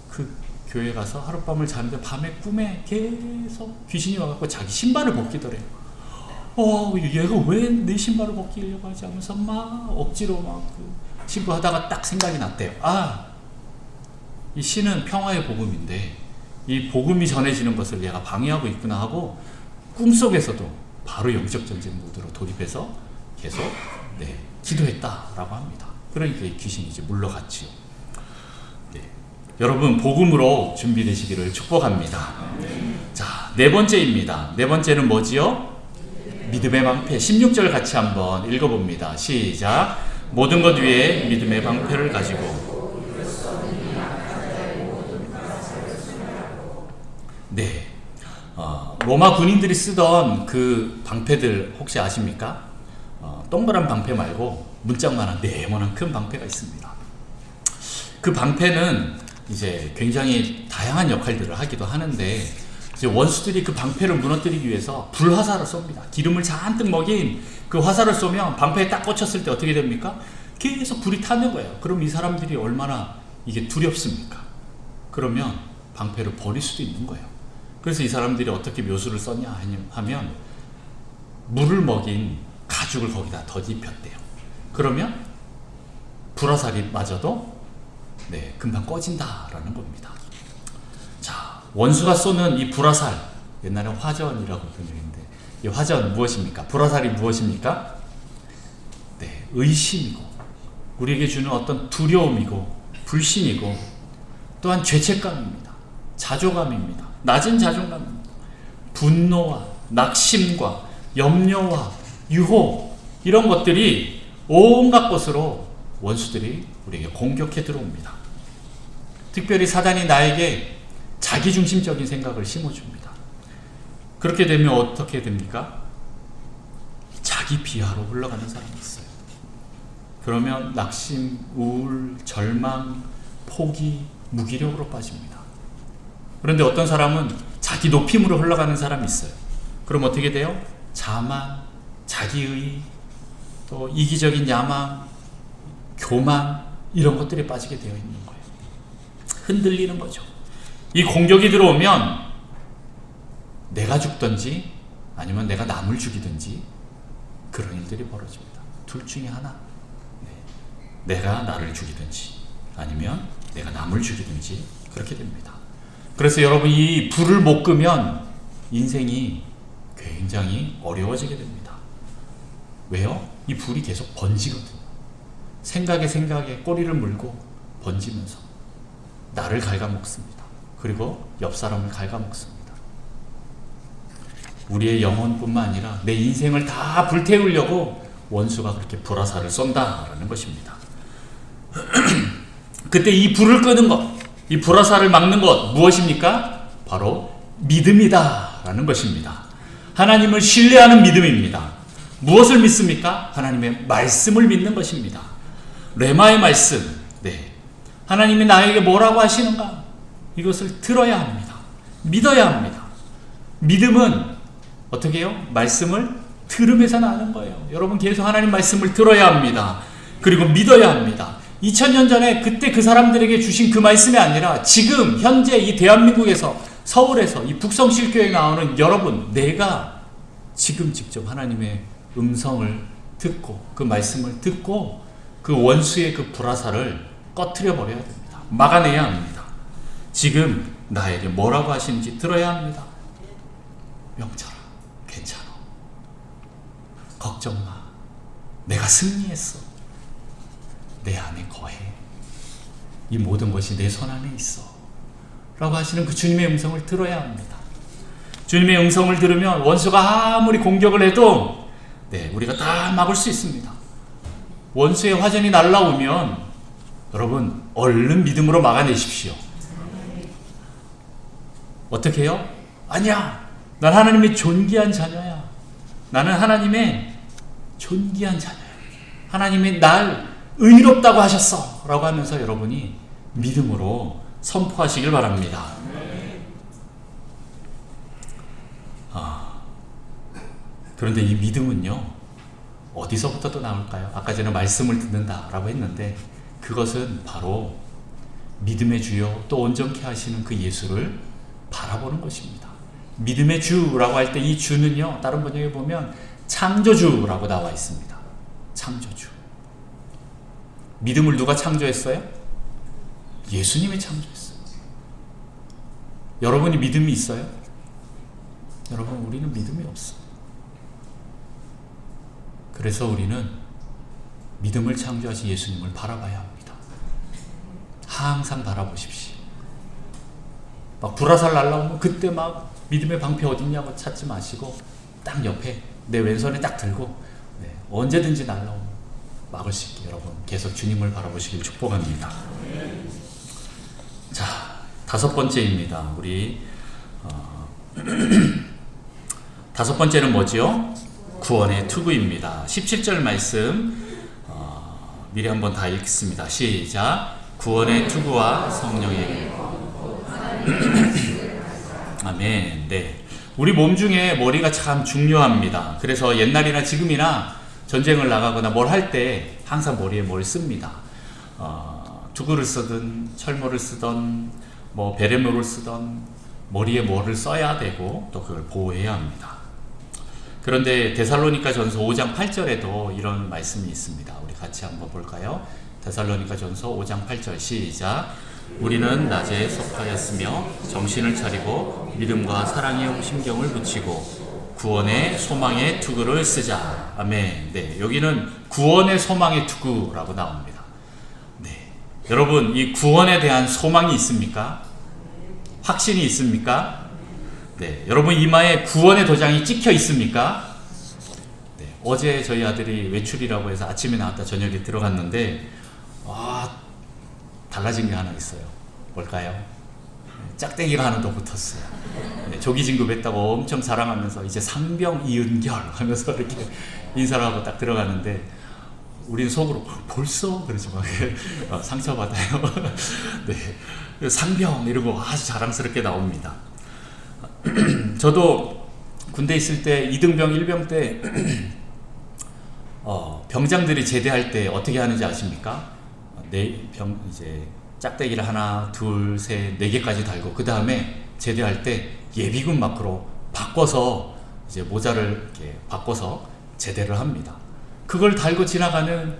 그 교회 가서 하룻밤을 자는데 밤에 꿈에 계속 귀신이 와갖고 자기 신발을 벗기더래요. 얘가 왜 내 신발을 벗기려고 하지 하면서 막 억지로 막 신고하다가 딱 생각이 났대요. 이 신은 평화의 복음인데 이 복음이 전해지는 것을 얘가 방해하고 있구나 하고, 꿈속에서도 바로 영적 전쟁 모드로 돌입해서 계속 기도했다라고 합니다. 그러니까 이 귀신이 이제 물러갔지요. 여러분, 복음으로 준비되시기를 축복합니다. 자, 네 번째입니다. 네 번째는 뭐지요? 믿음의 방패. 16절 같이 한번 읽어봅니다. 시작. 모든 것 위에 믿음의 방패를 가지고. 네, 로마 군인들이 쓰던 그 방패들 혹시 아십니까? 동그란 방패 말고 문짝만한 네모난 큰 방패가 있습니다. 그 방패는 이제 굉장히 다양한 역할들을 하기도 하는데, 이제 원수들이 그 방패를 무너뜨리기 위해서 불화살을 쏩니다. 기름을 잔뜩 먹인 그 화살을 쏘면 방패에 딱 꽂혔을 때 어떻게 됩니까? 계속 불이 타는 거예요. 그럼 이 사람들이 얼마나 이게 두렵습니까? 그러면 방패를 버릴 수도 있는 거예요. 그래서 이 사람들이 어떻게 묘수를 썼냐 하면 물을 먹인 가죽을 거기다 덧입혔대요. 그러면 불화살이 맞아도 금방 꺼진다라는 겁니다. 자, 원수가 쏘는 이 불화살, 옛날에 화전이라고 불리는데, 이 화전 무엇입니까? 불화살이 무엇입니까? 의심이고, 우리에게 주는 어떤 두려움이고, 불신이고, 또한 죄책감입니다. 자조감입니다. 낮은 자존감입니다. 분노와 낙심과 염려와 유혹, 이런 것들이 온갖 것으로 원수들이 우리에게 공격해 들어옵니다. 특별히 사단이 나에게 자기중심적인 생각을 심어줍니다. 그렇게 되면 어떻게 됩니까? 자기 비하로 흘러가는 사람이 있어요. 그러면 낙심, 우울, 절망, 포기, 무기력으로 빠집니다. 그런데 어떤 사람은 자기 높임으로 흘러가는 사람이 있어요. 그럼 어떻게 돼요? 자만, 자기의, 또 이기적인 야망, 교만, 이런 것들이 빠지게 되어 있는 거예요. 흔들리는 거죠. 이 공격이 들어오면 내가 죽든지 아니면 내가 남을 죽이든지 그런 일들이 벌어집니다. 둘 중에 하나. 내가 나를 죽이든지 아니면 내가 남을 죽이든지 그렇게 됩니다. 그래서 여러분, 이 불을 못 끄면 인생이 굉장히 어려워지게 됩니다. 왜요? 이 불이 계속 번지거든요. 생각에 꼬리를 물고 번지면서 나를 갉아먹습니다. 그리고 옆 사람을 갉아먹습니다. 우리의 영혼뿐만 아니라 내 인생을 다 불태우려고 원수가 그렇게 불화살을 쏜다라는 것입니다. 그때 이 불을 끄는 것, 이 불화살을 막는 것 무엇입니까? 바로 믿음이다라는 것입니다. 하나님을 신뢰하는 믿음입니다. 무엇을 믿습니까? 하나님의 말씀을 믿는 것입니다. 레마의 말씀, 하나님이 나에게 뭐라고 하시는가? 이것을 들어야 합니다. 믿어야 합니다. 믿음은 어떻게 해요? 말씀을 들으면서 나는 거예요. 여러분, 계속 하나님 말씀을 들어야 합니다. 그리고 믿어야 합니다. 2000년 전에 그때 그 사람들에게 주신 그 말씀이 아니라 지금 현재 이 대한민국에서, 서울에서 이 북성실교회에 나오는 여러분, 내가 지금 직접 하나님의 음성을 듣고 그 말씀을 듣고 그 원수의 그 불화살을 꺼트려 버려야 됩니다. 막아내야 합니다. 지금 나에게 뭐라고 하시는지 들어야 합니다. 명철아, 괜찮아. 걱정 마. 내가 승리했어. 내 안에 거해. 이 모든 것이 내 손 안에 있어. 라고 하시는 그 주님의 음성을 들어야 합니다. 주님의 음성을 들으면 원수가 아무리 공격을 해도 우리가 다 막을 수 있습니다. 원수의 화전이 날라오면 여러분, 얼른 믿음으로 막아내십시오. 어떻게 해요? 아니야, 난 하나님의 존귀한 자녀야. 나는 하나님의 존귀한 자녀야. 하나님이 날 의롭다고 하셨어 라고 하면서 여러분이 믿음으로 선포하시길 바랍니다. 그런데 이 믿음은요, 어디서부터 또 나올까요? 아까 전에 말씀을 듣는다라고 했는데 그것은 바로 믿음의 주요 또 온전케 하시는 그 예수를 바라보는 것입니다. 믿음의 주라고 할 때 이 주는요, 다른 번역에 보면 창조주라고 나와 있습니다. 창조주. 믿음을 누가 창조했어요? 예수님이 창조했어요. 여러분이 믿음이 있어요? 여러분, 우리는 믿음이 없어요. 그래서 우리는 믿음을 창조하신 예수님을 바라봐야 합니다. 항상 바라보십시오. 막 불화살 날라오면 그때 막 믿음의 방패 어딨냐고 찾지 마시고 딱 옆에 내 왼손에 딱 들고 언제든지 날라오면 막을 수 있게 여러분 계속 주님을 바라보시길 축복합니다. 자, 5번째입니다. 우리 5번째는 뭐지요? 구원의 투구입니다. 17절 말씀 미리 한번 다 읽겠습니다. 시작. 구원의 투구와 성령의 아멘. 우리 몸 중에 머리가 참 중요합니다. 그래서 옛날이나 지금이나 전쟁을 나가거나 뭘 할 때 항상 머리에 뭘 씁니다. 투구를 쓰든 철모를 쓰든 뭐 베레모를 쓰든 머리에 뭐를 써야 되고 또 그걸 보호해야 합니다. 그런데 데살로니가 전서 5장 8절에도 이런 말씀이 있습니다. 우리 같이 한번 볼까요? 데살로니가 전서 5장 8절 시작. 우리는 낮에 속하였으며 정신을 차리고 믿음과 사랑에 심경을 붙이고 구원의 소망의 투구를 쓰자. 아멘. 여기는 구원의 소망의 투구라고 나옵니다. 여러분, 이 구원에 대한 소망이 있습니까? 확신이 있습니까? 여러분 이마에 구원의 도장이 찍혀 있습니까? 어제 저희 아들이 외출이라고 해서 아침에 나왔다 저녁에 들어갔는데 달라진 게 하나 있어요. 뭘까요? 짝대기가 하나 더 붙었어요. 조기 진급했다고 엄청 자랑하면서 이제 상병 이은결 하면서 이렇게 인사를 하고 딱 들어갔는데 우리는 속으로 벌써? 그러지 막 상처받아요. 상병 이러고 아주 자랑스럽게 나옵니다. 저도 군대 있을 때 2등병 1병 때 병장들이 제대할 때 어떻게 하는지 아십니까? 이제 짝대기를 하나, 둘, 셋, 네 개까지 달고 그 다음에 제대할 때 예비군 마크로 바꿔서 이제 모자를 이렇게 바꿔서 제대를 합니다. 그걸 달고 지나가는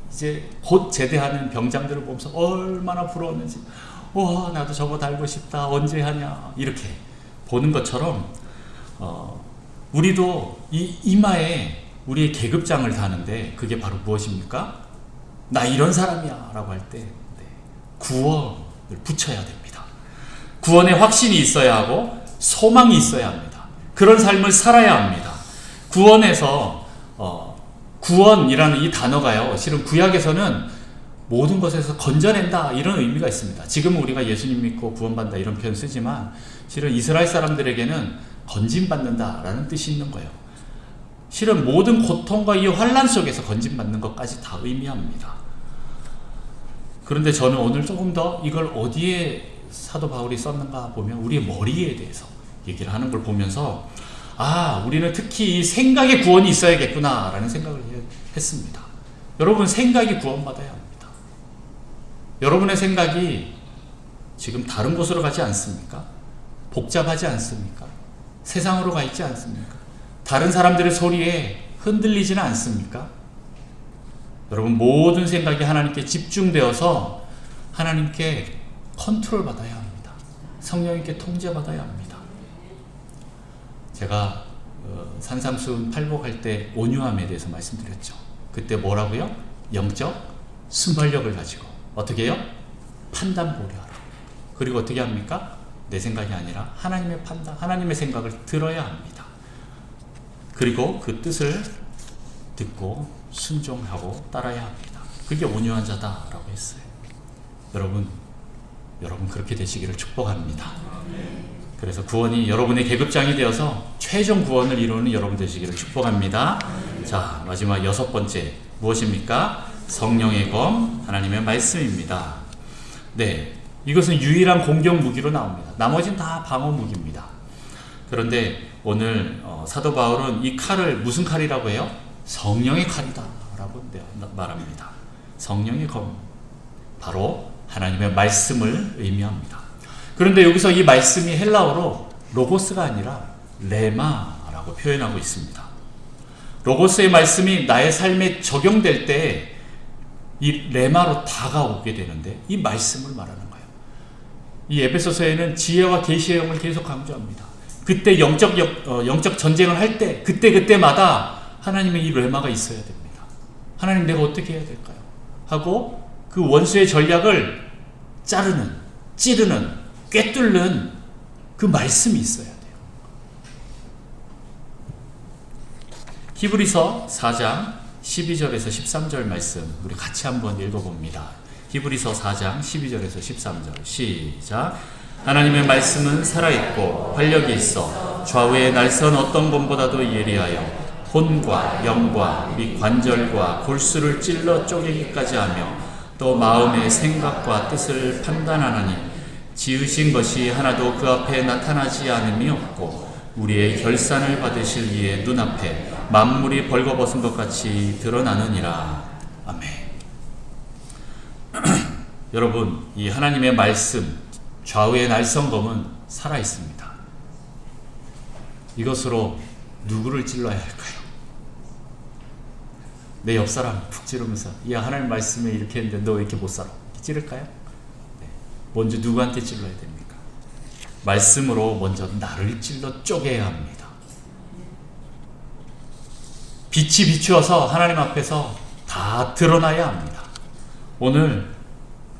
이제 곧 제대하는 병장들을 보면서 얼마나 부러웠는지, 와, 나도 저거 달고 싶다, 언제 하냐, 이렇게 보는 것처럼 우리도 이 이마에 우리의 계급장을 다는데 그게 바로 무엇입니까? 나 이런 사람이야 라고 할 때 구원을 붙여야 됩니다. 구원의 확신이 있어야 하고 소망이 있어야 합니다. 그런 삶을 살아야 합니다. 구원에서 구원이라는 이 단어가요, 실은 구약에서는 모든 것에서 건져낸다 이런 의미가 있습니다. 지금은 우리가 예수님 믿고 구원받는다 이런 표현 쓰지만 실은 이스라엘 사람들에게는 건짐받는다 라는 뜻이 있는 거예요. 실은 모든 고통과 이 환난 속에서 건짐받는 것까지 다 의미합니다. 그런데 저는 오늘 조금 더 이걸 어디에 사도 바울이 썼는가 보면 우리의 머리에 대해서 얘기를 하는 걸 보면서 우리는 특히 이 생각의 구원이 있어야겠구나 라는 생각을 했습니다. 여러분, 생각이 구원받아야 합니다. 여러분의 생각이 지금 다른 곳으로 가지 않습니까? 복잡하지 않습니까? 세상으로 가 있지 않습니까? 다른 사람들의 소리에 흔들리지는 않습니까? 여러분, 모든 생각이 하나님께 집중되어서 하나님께 컨트롤 받아야 합니다. 성령님께 통제받아야 합니다. 제가 산상수훈 팔복할 때 온유함에 대해서 말씀드렸죠. 그때 뭐라고요? 영적 순발력을 가지고 어떻게 해요? 판단 보려하라. 그리고 어떻게 합니까? 내 생각이 아니라 하나님의 판단, 하나님의 생각을 들어야 합니다. 그리고 그 뜻을 듣고 순종하고 따라야 합니다. 그게 온유한 자다라고 했어요. 여러분 그렇게 되시기를 축복합니다. 그래서 구원이 여러분의 계급장이 되어서 최종 구원을 이루는 여러분 되시기를 축복합니다. 자, 마지막 6번째 무엇입니까? 성령의 검, 하나님의 말씀입니다. 네, 이것은 유일한 공격 무기로 나옵니다. 나머지는 다 방어 무기입니다. 그런데 오늘 사도 바울은 이 칼을 무슨 칼이라고 해요? 성령의 칼이다 라고 말합니다. 성령의 검, 바로 하나님의 말씀을 의미합니다. 그런데 여기서 이 말씀이 헬라어로 로고스가 아니라 레마라고 표현하고 있습니다. 로고스의 말씀이 나의 삶에 적용될 때 이 레마로 다가오게 되는데 이 말씀을 말하는 거예요. 이 에베소서에는 지혜와 계시의 영을 계속 강조합니다. 그때 영적 전쟁을 할 때 그때마다 하나님의 이 레마가 있어야 됩니다. 하나님, 내가 어떻게 해야 될까요? 하고 그 원수의 전략을 자르는, 찌르는, 꿰뚫는 그 말씀이 있어야 돼요. 히브리서 4장 12절에서 13절 말씀 우리 같이 한번 읽어봅니다. 히브리서 4장 12절에서 13절 시작. 하나님의 말씀은 살아있고 활력이 있어 좌우의 날선 어떤 검보다도 예리하여 혼과 영과 및 관절과 골수를 찔러 쪼개기까지 하며 또 마음의 생각과 뜻을 판단하나니 지으신 것이 하나도 그 앞에 나타나지 않음이 없고 우리의 결산을 받으실 이의 눈앞에 만물이 벌거벗은 것 같이 드러나느니라. 아멘. 여러분, 이 하나님의 말씀, 좌우의 날성검은 살아있습니다. 이것으로 누구를 찔러야 할까요? 내 옆사람 푹 찌르면서, 야, 하나님 말씀에 이렇게 했는데 너 왜 이렇게 못 살아? 이렇게 찌를까요? 네. 먼저 누구한테 찔러야 됩니까? 말씀으로 먼저 나를 찔러 쪼개야 합니다. 빛이 비추어서 하나님 앞에서 다 드러나야 합니다. 오늘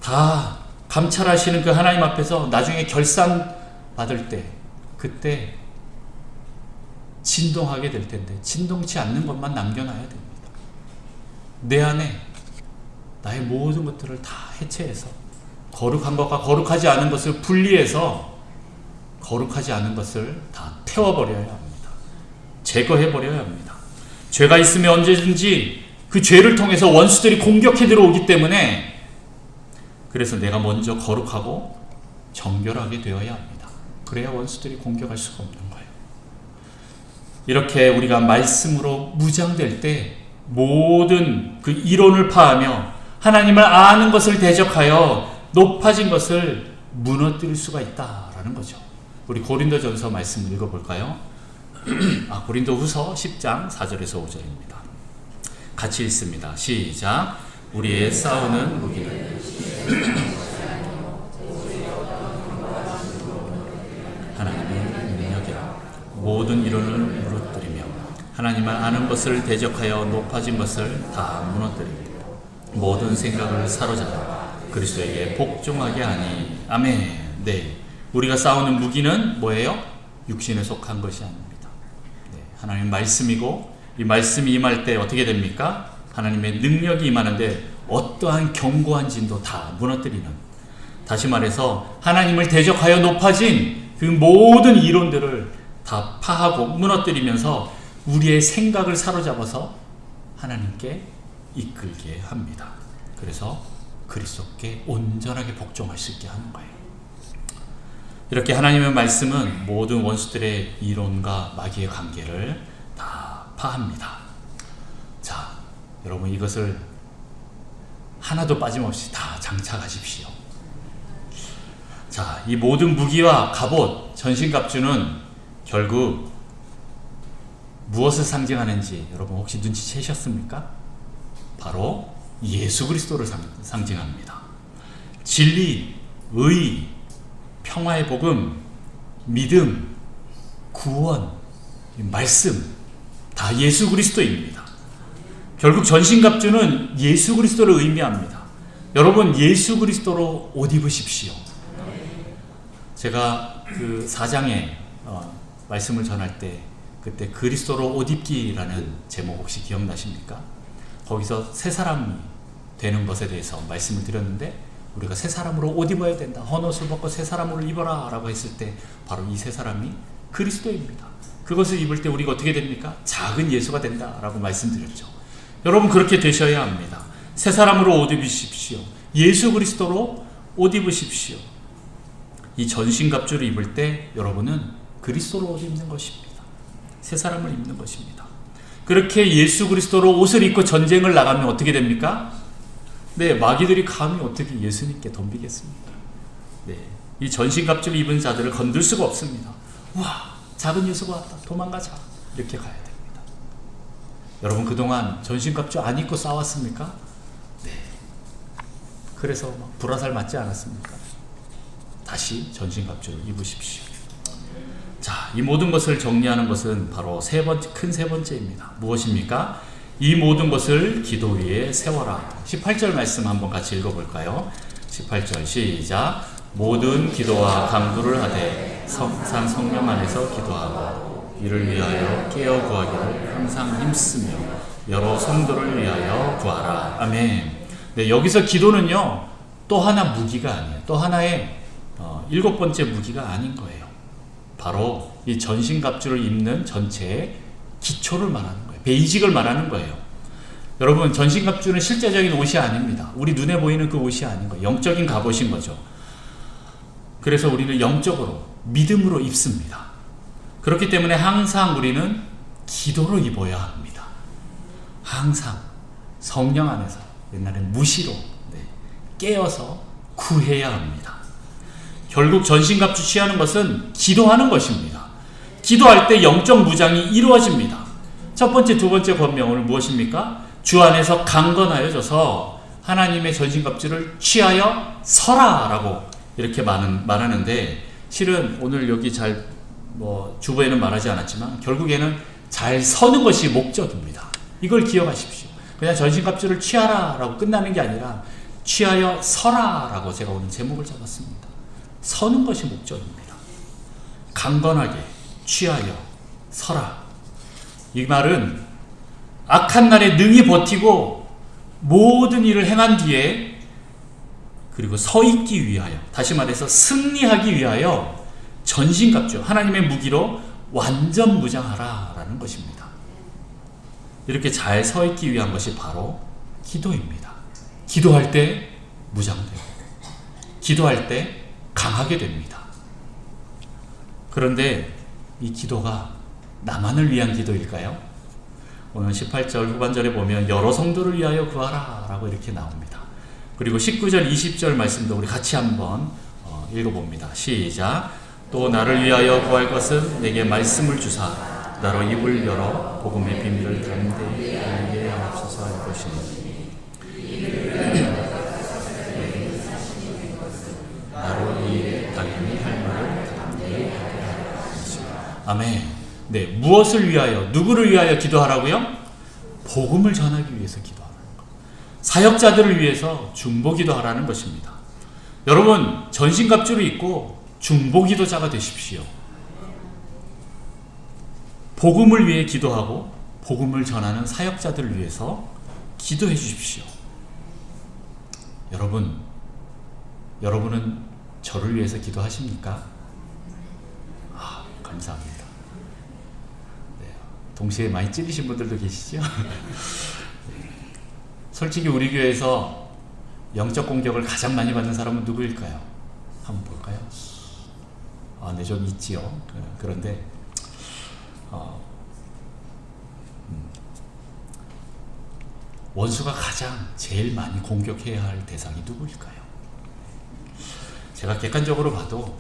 다 감찰하시는 그 하나님 앞에서 나중에 결산 받을 때, 그때 진동하게 될 텐데 진동치 않는 것만 남겨놔야 됩니다. 내 안에 나의 모든 것들을 다 해체해서 거룩한 것과 거룩하지 않은 것을 분리해서 거룩하지 않은 것을 다 태워버려야 합니다. 제거해버려야 합니다. 죄가 있으면 언제든지 그 죄를 통해서 원수들이 공격해 들어오기 때문에, 그래서 내가 먼저 거룩하고 정결하게 되어야 합니다. 그래야 원수들이 공격할 수가 없는 거예요. 이렇게 우리가 말씀으로 무장될 때 모든 그 이론을 파하며 하나님을 아는 것을 대적하여 높아진 것을 무너뜨릴 수가 있다라는 거죠. 우리 고린도전서 말씀 읽어볼까요? 고린도후서 10장 4절에서 5절입니다. 같이 읽습니다. 시작. 우리의 싸우는 무기는 하나님의 능력이라. 모든 이론을 무너뜨리며 하나님을 아는 것을 대적하여 높아진 것을 다 무너뜨리고 모든 생각을 사로잡아 그리스도에게 복종하게 하니. 아멘. 네, 우리가 싸우는 무기는 뭐예요? 육신에 속한 것이 아닙니다. 네, 하나님 말씀이고, 이 말씀이 임할 때 어떻게 됩니까? 하나님의 능력이 임하는데 어떠한 견고한 진도 다 무너뜨리는, 다시 말해서 하나님을 대적하여 높아진 그 모든 이론들을 다 파하고 무너뜨리면서 우리의 생각을 사로잡아서 하나님께 이끌게 합니다. 그래서 그리스도께 온전하게 복종할 수 있게 하는 거예요. 이렇게 하나님의 말씀은 모든 원수들의 이론과 마귀의 관계를 다 파합니다. 자, 여러분 이것을 하나도 빠짐없이 다 장착하십시오. 자, 이 모든 무기와 갑옷, 전신갑주는 결국 무엇을 상징하는지 여러분 혹시 눈치채셨습니까? 바로 예수 그리스도를 상징합니다. 진리, 의, 평화의 복음, 믿음, 구원, 말씀, 다 예수 그리스도입니다. 결국 전신갑주는 예수 그리스도를 의미합니다. 여러분 예수 그리스도로 옷 입으십시오. 제가 그 4장에 말씀을 전할 때 그때 그리스도로 옷 입기라는 제목 혹시 기억나십니까? 거기서 새 사람이 되는 것에 대해서 말씀을 드렸는데, 우리가 새 사람으로 옷 입어야 된다, 헌옷을 벗고 새 사람으로 입어라 라고 했을 때 바로 이 새 사람이 그리스도입니다. 그것을 입을 때 우리가 어떻게 됩니까? 작은 예수가 된다 라고 말씀드렸죠. 여러분 그렇게 되셔야 합니다. 새 사람으로 옷 입으십시오. 예수 그리스도로 옷 입으십시오. 이 전신갑주를 입을 때 여러분은 그리스도로 옷 입는 것입니다. 새 사람을 입는 것입니다. 그렇게 예수 그리스도로 옷을 입고 전쟁을 나가면 어떻게 됩니까? 네, 마귀들이 감히 어떻게 예수님께 덤비겠습니까? 네, 이 전신갑주를 입은 자들을 건들 수가 없습니다. 와, 작은 예수가 왔다, 도망가자, 이렇게 가야 됩니다. 여러분 그동안 전신갑주 안 입고 싸웠습니까? 네, 그래서 막 불화살 맞지 않았습니까? 다시 전신갑주를 입으십시오. 자, 이 모든 것을 정리하는 것은 바로 큰 세 번째입니다. 무엇입니까? 이 모든 것을 기도 위에 세워라. 18절 말씀 한번 같이 읽어볼까요? 18절 시작. 모든 기도와 간구를 하되 항상 성령 안에서 기도하고 이를 위하여 깨어 구하기를 항상 힘쓰며 여러 성도를 위하여 구하라. 아멘. 네, 여기서 기도는요 또 하나 무기가 아니에요. 또 하나의 7번째 무기가 아닌 거예요. 바로 이 전신갑주를 입는 전체의 기초를 말하는 거예요. 베이직을 말하는 거예요. 여러분 전신갑주는 실제적인 옷이 아닙니다. 우리 눈에 보이는 그 옷이 아닌 거예요. 영적인 갑옷인 거죠. 그래서 우리는 영적으로 믿음으로 입습니다. 그렇기 때문에 항상 우리는 기도로 입어야 합니다. 항상 성령 안에서, 옛날엔 무시로 깨어서 구해야 합니다. 결국 전신갑주 취하는 것은 기도하는 것입니다. 기도할 때 영적 무장이 이루어집니다. 첫 번째, 두 번째 권명은 무엇입니까? 주 안에서 강건하여져서 하나님의 전신갑주를 취하여 서라 라고 이렇게 말하는데, 실은 오늘 여기 주보에는 말하지 않았지만 결국에는 잘 서는 것이 목적입니다. 이걸 기억하십시오. 그냥 전신갑주를 취하라 라고 끝나는 게 아니라 취하여 서라 라고 제가 오늘 제목을 잡았습니다. 서는 것이 목적입니다. 강건하게 취하여 서라. 이 말은 악한 날에 능히 버티고 모든 일을 행한 뒤에 그리고 서 있기 위하여, 다시 말해서 승리하기 위하여 전신갑주, 하나님의 무기로 완전 무장하라 라는 것입니다. 이렇게 잘 서 있기 위한 것이 바로 기도입니다. 기도할 때 무장되고 기도할 때 강하게 됩니다. 그런데 이 기도가 나만을 위한 기도일까요? 오늘 18절 후반절에 보면 여러 성도를 위하여 구하라 라고 이렇게 나옵니다. 그리고 19절 20절 말씀도 우리 같이 한번 읽어봅니다. 시작. 또 나를 위하여 구할 것은 내게 말씀을 주사 나로 입을 열어 복음의 비밀을 담대히 알게 하옵소서 할 것이니 나로 위해 당연히 할 말을 담대히 하게 하라. 아멘. 네, 무엇을 위하여, 누구를 위하여 기도하라고요? 복음을 전하기 위해서 기도하라는 것. 사역자들을 위해서 중보기도 하라는 것입니다. 여러분, 전신갑주를 입고 중보기도자가 되십시오. 복음을 위해 기도하고 복음을 전하는 사역자들을 위해서 기도해 주십시오. 여러분은 저를 위해서 기도하십니까? 감사합니다. 네, 동시에 많이 찔리신 분들도 계시죠? 솔직히 우리 교회에서 영적 공격을 가장 많이 받는 사람은 누구일까요? 한번 볼까요? 네, 좀 있지요. 그런데 원수가 가장 제일 많이 공격해야 할 대상이 누구일까요? 제가 객관적으로 봐도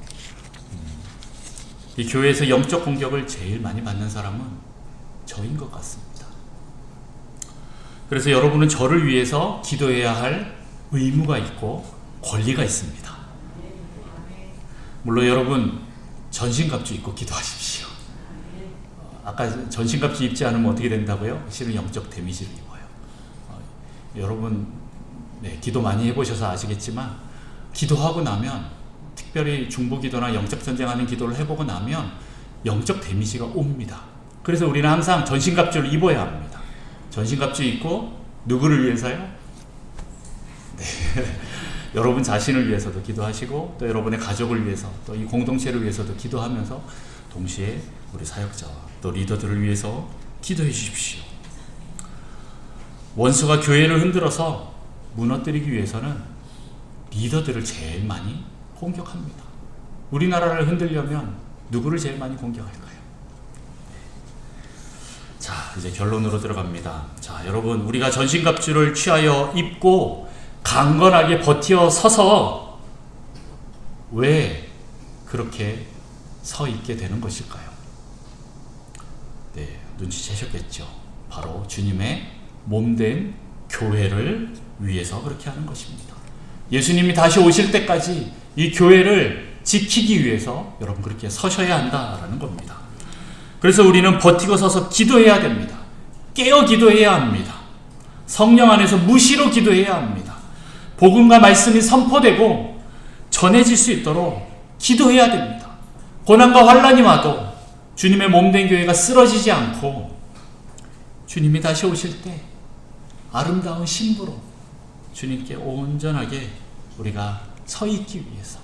이 교회에서 영적 공격을 제일 많이 받는 사람은 저인 것 같습니다. 그래서 여러분은 저를 위해서 기도해야 할 의무가 있고 권리가 있습니다. 물론 여러분 전신갑주 입고 기도하십시오. 아까 전신갑주 입지 않으면 어떻게 된다고요? 실은 영적 데미지를 입어요. 여러분 기도 많이 해보셔서 아시겠지만 기도하고 나면 특별히 중보기도나 영적 전쟁하는 기도를 해보고 나면 영적 데미지가 옵니다. 그래서 우리는 항상 전신갑주를 입어야 합니다. 전신갑주 입고 누구를 위해서요? 네. 여러분 자신을 위해서도 기도하시고 또 여러분의 가족을 위해서 또 이 공동체를 위해서도 기도하면서 동시에 우리 사역자와 또 리더들을 위해서 기도해 주십시오. 원수가 교회를 흔들어서 무너뜨리기 위해서는 리더들을 제일 많이 공격합니다. 우리나라를 흔들려면 누구를 제일 많이 공격할까요? 자, 이제 결론으로 들어갑니다. 자, 여러분, 우리가 전신갑주를 취하여 입고 강건하게 버티어 서서 왜 그렇게 서 있게 되는 것일까요? 네, 눈치채셨겠죠. 바로 주님의 몸된 교회를 위해서 그렇게 하는 것입니다. 예수님이 다시 오실 때까지 이 교회를 지키기 위해서 여러분 그렇게 서셔야 한다라는 겁니다. 그래서 우리는 버티고 서서 기도해야 됩니다. 깨어 기도해야 합니다. 성령 안에서 무시로 기도해야 합니다. 복음과 말씀이 선포되고 전해질 수 있도록 기도해야 됩니다. 고난과 환난이 와도 주님의 몸된 교회가 쓰러지지 않고 주님이 다시 오실 때 아름다운 신부로 주님께 온전하게 우리가 서 있기 위해서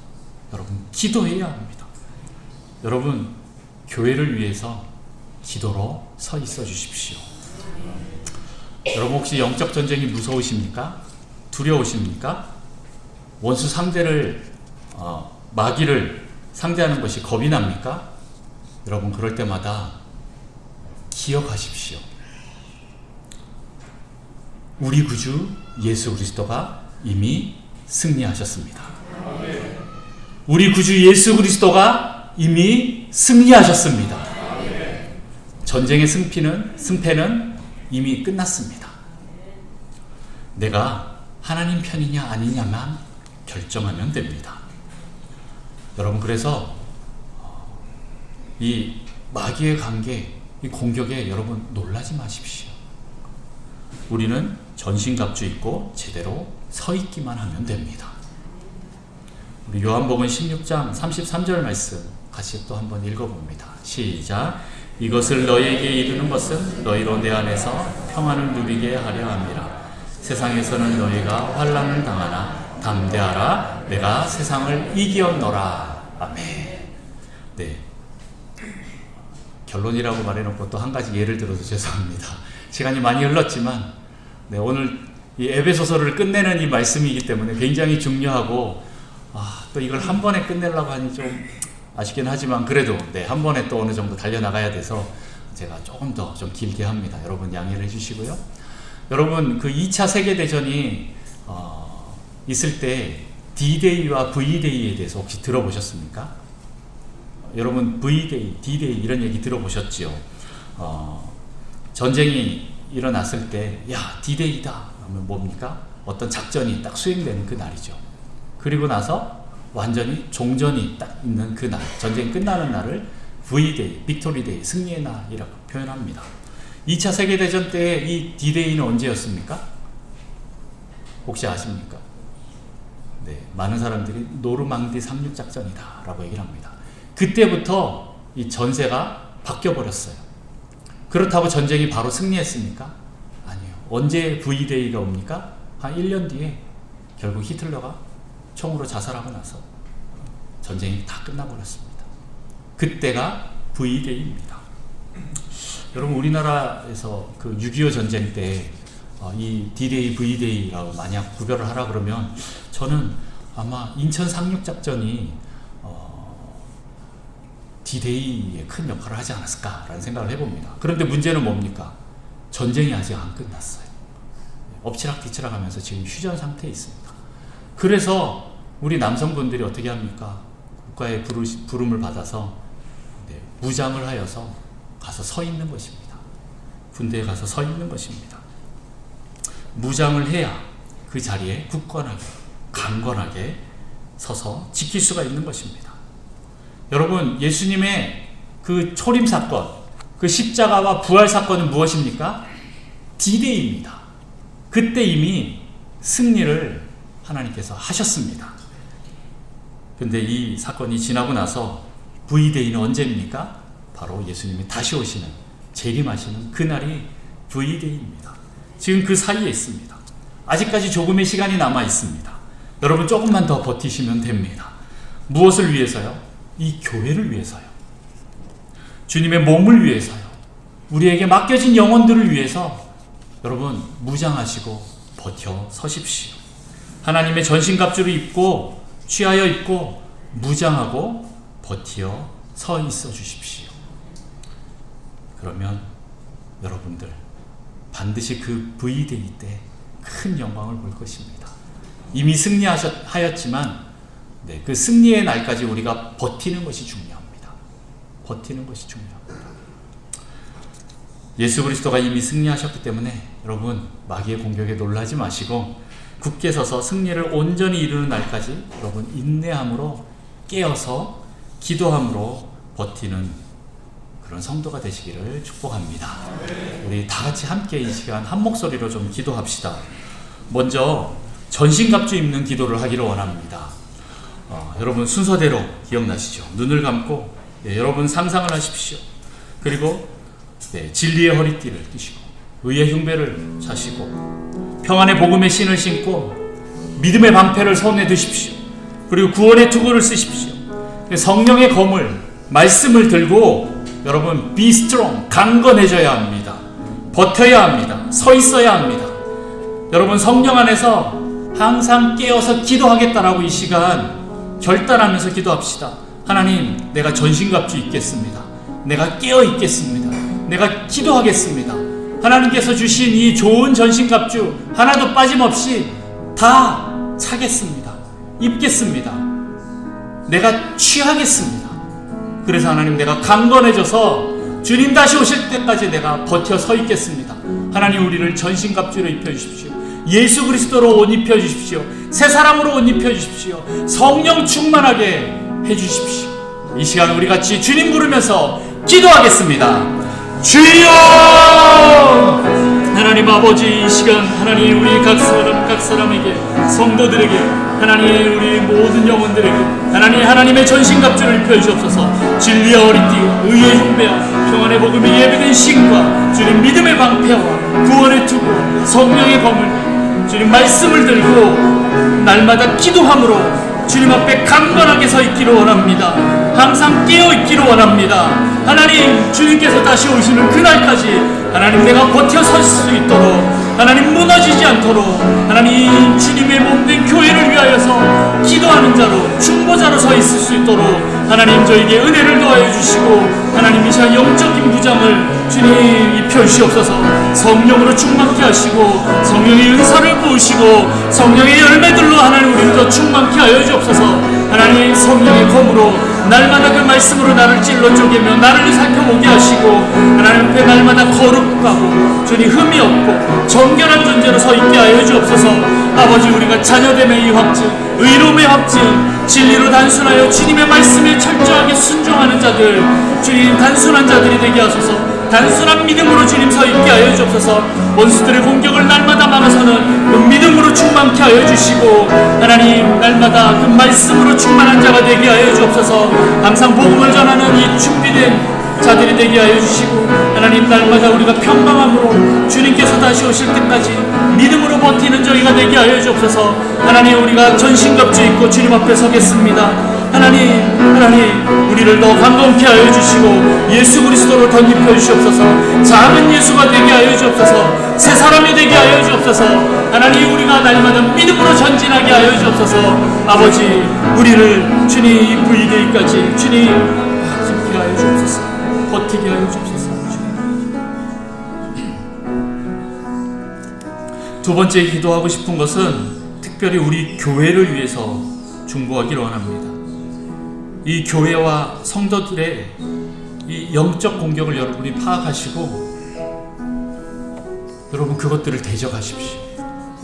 여러분 기도해야 합니다. 여러분 교회를 위해서 기도로 서 있어 주십시오. 여러분 혹시 영적 전쟁이 무서우십니까? 두려우십니까? 원수 상대를 마귀를 상대하는 것이 겁이 납니까? 여러분 그럴 때마다 기억하십시오. 우리 구주 예수 그리스도가 이미 승리하셨습니다. 우리 구주 예수 그리스도가 이미 승리하셨습니다. 전쟁의 승패는 이미 끝났습니다. 내가 하나님 편이냐 아니냐만 결정하면 됩니다. 여러분 그래서 이 마귀의 관계, 이 공격에 여러분 놀라지 마십시오. 우리는 전신갑주 입고 제대로 서 있기만 하면 됩니다. 우리 요한복음 16장 33절 말씀 같이 또 한번 읽어봅니다. 시작. 이것을 너희에게 이르는 것은 너희로 내 안에서 평안을 누리게 하려 함이라. 세상에서는 너희가 환난을 당하나 담대하라. 내가 세상을 이기었노라. 아멘. 네. 결론이라고 말해놓고 또 한 가지 예를 들어서 죄송합니다. 시간이 많이 흘렀지만 오늘 이 에베소서를 끝내는 이 말씀이기 때문에 굉장히 중요하고 또 이걸 한 번에 끝내려고 하니 좀 아쉽긴 하지만 그래도 한 번에 또 어느 정도 달려나가야 돼서 제가 조금 더 좀 길게 합니다. 여러분 양해를 해주시고요. 여러분 그 2차 세계대전이 있을 때 D-Day와 V-Day에 대해서 혹시 들어보셨습니까? 여러분 V-Day, D-Day 이런 얘기 들어보셨지요? 전쟁이 일어났을 때 야 D-Day다 하면 뭡니까? 어떤 작전이 딱 수행되는 그 날이죠. 그리고 나서 완전히 종전이 딱 있는 그 날, 전쟁이 끝나는 날을 V-Day, 빅토리 데이, 승리의 날이라고 표현합니다. 2차 세계대전 때 이 D-Day는 언제였습니까? 혹시 아십니까? 네, 많은 사람들이 노르망디 상륙작전이다 라고 얘기를 합니다. 그때부터 이 전세가 바뀌어버렸어요. 그렇다고 전쟁이 바로 승리했습니까? 아니에요. 언제 V-Day가 옵니까? 한 1년 뒤에 결국 히틀러가 총으로 자살하고 나서 전쟁이 다 끝나버렸습니다. 그때가 V-Day입니다. 여러분 우리나라에서 그 6.25 전쟁 때 이 D-Day, V-Day라고 만약 구별을 하라 그러면 저는 아마 인천 상륙작전이 D-Day에 큰 역할을 하지 않았을까라는 생각을 해봅니다. 그런데 문제는 뭡니까? 전쟁이 아직 안 끝났어요. 엎치락뒤치락 하면서 지금 휴전 상태에 있습니다. 그래서 우리 남성분들이 어떻게 합니까? 국가의 부름을 받아서 무장을 하여서 가서 서 있는 것입니다. 군대에 가서 서 있는 것입니다. 무장을 해야 그 자리에 굳건하게, 강건하게 서서 지킬 수가 있는 것입니다. 여러분, 예수님의 그 초림 사건, 그 십자가와 부활 사건은 무엇입니까? D-Day입니다. 그때 이미 승리를 하나님께서 하셨습니다. 근데 이 사건이 지나고 나서 V-Day는 언제입니까? 바로 예수님이 다시 오시는, 재림하시는 그날이 V-Day입니다. 지금 그 사이에 있습니다. 아직까지 조금의 시간이 남아 있습니다. 여러분 조금만 더 버티시면 됩니다. 무엇을 위해서요? 이 교회를 위해서요. 주님의 몸을 위해서요. 우리에게 맡겨진 영혼들을 위해서 여러분 무장하시고 버텨 서십시오. 하나님의 전신갑주를 입고 취하여 입고 무장하고 버티어 서 있어 주십시오. 그러면 여러분들 반드시 그 V-Day 때 큰 영광을 볼 것입니다. 이미 승리하였지만 그 승리의 날까지 우리가 버티는 것이 중요합니다. 버티는 것이 중요합니다. 예수 그리스도가 이미 승리하셨기 때문에 여러분 마귀의 공격에 놀라지 마시고 굳게 서서 승리를 온전히 이루는 날까지 여러분 인내함으로 깨어서 기도함으로 버티는 그런 성도가 되시기를 축복합니다. 우리 다 같이 함께 이 시간 한 목소리로 좀 기도합시다. 먼저 전신갑주 입는 기도를 하기를 원합니다. 여러분 순서대로 기억나시죠? 눈을 감고 여러분 상상을 하십시오. 그리고 진리의 허리띠를 띠시고 의의 흉배를 차시고 평안의 복음의 신을 신고 믿음의 방패를 손에 드십시오. 그리고 구원의 투구를 쓰십시오. 성령의 검을 말씀을 들고 여러분 be strong, 강건해져야 합니다. 버텨야 합니다. 서 있어야 합니다. 여러분 성령 안에서 항상 깨어서 기도하겠다라고 이 시간 결단하면서 기도합시다. 하나님, 내가 전신갑주 입겠습니다. 내가 깨어 있겠습니다. 내가 기도하겠습니다. 하나님께서 주신 이 좋은 전신갑주 하나도 빠짐없이 다 차겠습니다. 입겠습니다. 내가 취하겠습니다. 그래서 하나님, 내가 강건해져서 주님 다시 오실 때까지 내가 버텨 서 있겠습니다. 하나님, 우리를 전신갑주로 입혀주십시오. 예수 그리스도로 옷 입혀주십시오. 새 사람으로 옷 입혀주십시오. 성령 충만하게 해주십시오. 이 시간 우리 같이 주님 부르면서 기도하겠습니다. 주여! 하나님 아버지, 이 시간 하나님 우리 각 사람에게, 성도들에게, 하나님 우리 모든 영혼들에게 하나님의 전신갑주를 입혀주옵소서. 진리의 허리띠, 의의 흉배와 평안의 복음이 예비된 신과 주님 믿음의 방패와 구원의 투구, 성령의 검을, 주님 말씀을 들고 날마다 기도함으로 주님 앞에 강건하게 서 있기를 원합니다. 항상 깨어 있기를 원합니다. 하나님, 주님께서 다시 오시는 그날까지 하나님 내가 버텨 설 수 있도록, 하나님 무너지지 않도록, 하나님 주님의 몸된 교회를 위하여서 기도하는 자로, 중보자로 서 있을 수 있도록 하나님 저에게 은혜를 더하여 주시고, 하나님 이 시간 영적인 무장을 믿음을 주님 입혀주시옵소서. 성령으로 충만케 하시고 성령의 은사를 부으시고 성령의 열매들로 하나님 우리를 더 충만케 하여 주옵소서. 하나님 성령의 검으로 날마다 그 말씀으로 나를 찔러 쪼개며 나를 살펴보게 하시고 하나님 앞에 날마다 거룩하고 주님 흠이 없고 정결한 존재로 서 있게 하여 주옵소서. 아버지, 우리가 자녀됨의 이 확증, 의로움의 확증, 진리로 단순하여 주님의 말씀에 철저하게 순종하는 자들, 주님 단순한 자들이 되게 하소서. 단순한 믿음으로 주님 서 있게 하여 주옵소서. 원수들의 공격을 날마다 막아서는 그 믿음으로 충만케 하여 주시고 하나님 날마다 그 말씀으로 충만한 자가 되게 하여 주옵소서. 항상 복음을 전하는 이 준비된 자들이 되게 하여 주시고 하나님 날마다 우리가 평강함으로 주님께서 다시 오실 때까지 믿음으로 버티는 저희가 되게 하여 주옵소서. 하나님, 우리가 전신갑주 입고 주님 앞에 서겠습니다. 하나님 우리를 더 강건케 하여 주시고 예수 그리스도로 덧입혀 주시옵소서. 작은 예수가 되게 하여 주옵소서. 새 사람이 되게 하여 주옵소서. 하나님, 우리가 날마다 믿음으로 전진하게 하여 주옵소서. 아버지, 우리를 주님 이 VDA까지 주님 버티게 하여 주옵소서. 버티게 하여 주옵소서. 두 번째 기도하고 싶은 것은 특별히 우리 교회를 위해서 중보하기를 원합니다. 이 교회와 성도들의 이 영적 공격을 여러분이 파악하시고 여러분 그것들을 대적하십시오.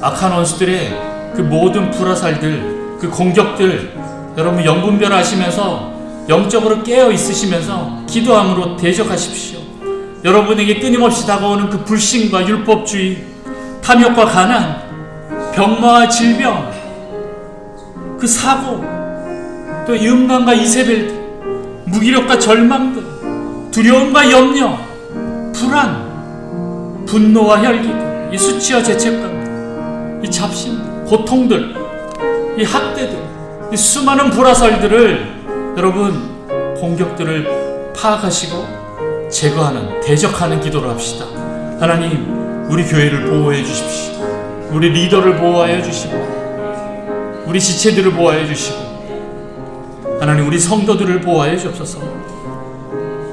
악한 원수들의 그 모든 불화살들, 그 공격들 여러분 영분별하시면서 영적으로 깨어 있으시면서 기도함으로 대적하십시오. 여러분에게 끊임없이 다가오는 그 불신과 율법주의, 탐욕과 가난, 병마와 질병, 그 사고, 또 음란과 이세벨, 무기력과 절망들, 두려움과 염려, 불안, 분노와 혈기들, 이 수치와 죄책감, 이 잡신, 고통들, 이 학대들, 이 수많은 불화살들을 여러분 공격들을 파악하시고 제거하는, 대적하는 기도를 합시다. 하나님, 우리 교회를 보호해 주십시오. 우리 리더를 보호하여 주시고 우리 지체들을 보호하여 주시고 하나님, 우리 성도들을 보호하여 주옵소서.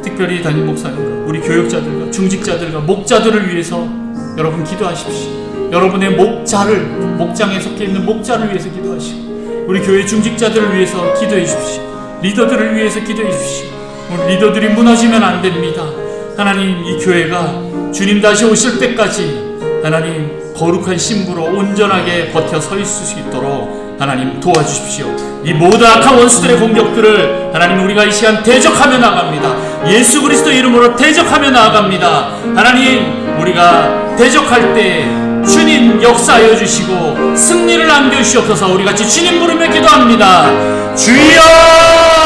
특별히 담임 목사님과 우리 교육자들과 중직자들과 목자들을 위해서 여러분 기도하십시오. 여러분의 목장에 속해 있는 목자를 위해서 기도하시고 우리 교회 중직자들을 위해서 기도해 주십시오. 리더들을 위해서 기도해 주십시오. 우리 리더들이 무너지면 안 됩니다. 하나님, 이 교회가 주님 다시 오실 때까지 하나님 거룩한 신부로 온전하게 버텨 서 있을 수 있도록 하나님 도와주십시오. 이 모든 악한 원수들의 공격들을 하나님 우리가 이 시간 대적하며 나갑니다. 예수 그리스도 이름으로 대적하며 나아갑니다. 하나님, 우리가 대적할 때 주님 역사하여 주시고 승리를 안겨주시옵소서. 우리 같이 주님 부르며 기도합니다. 주여!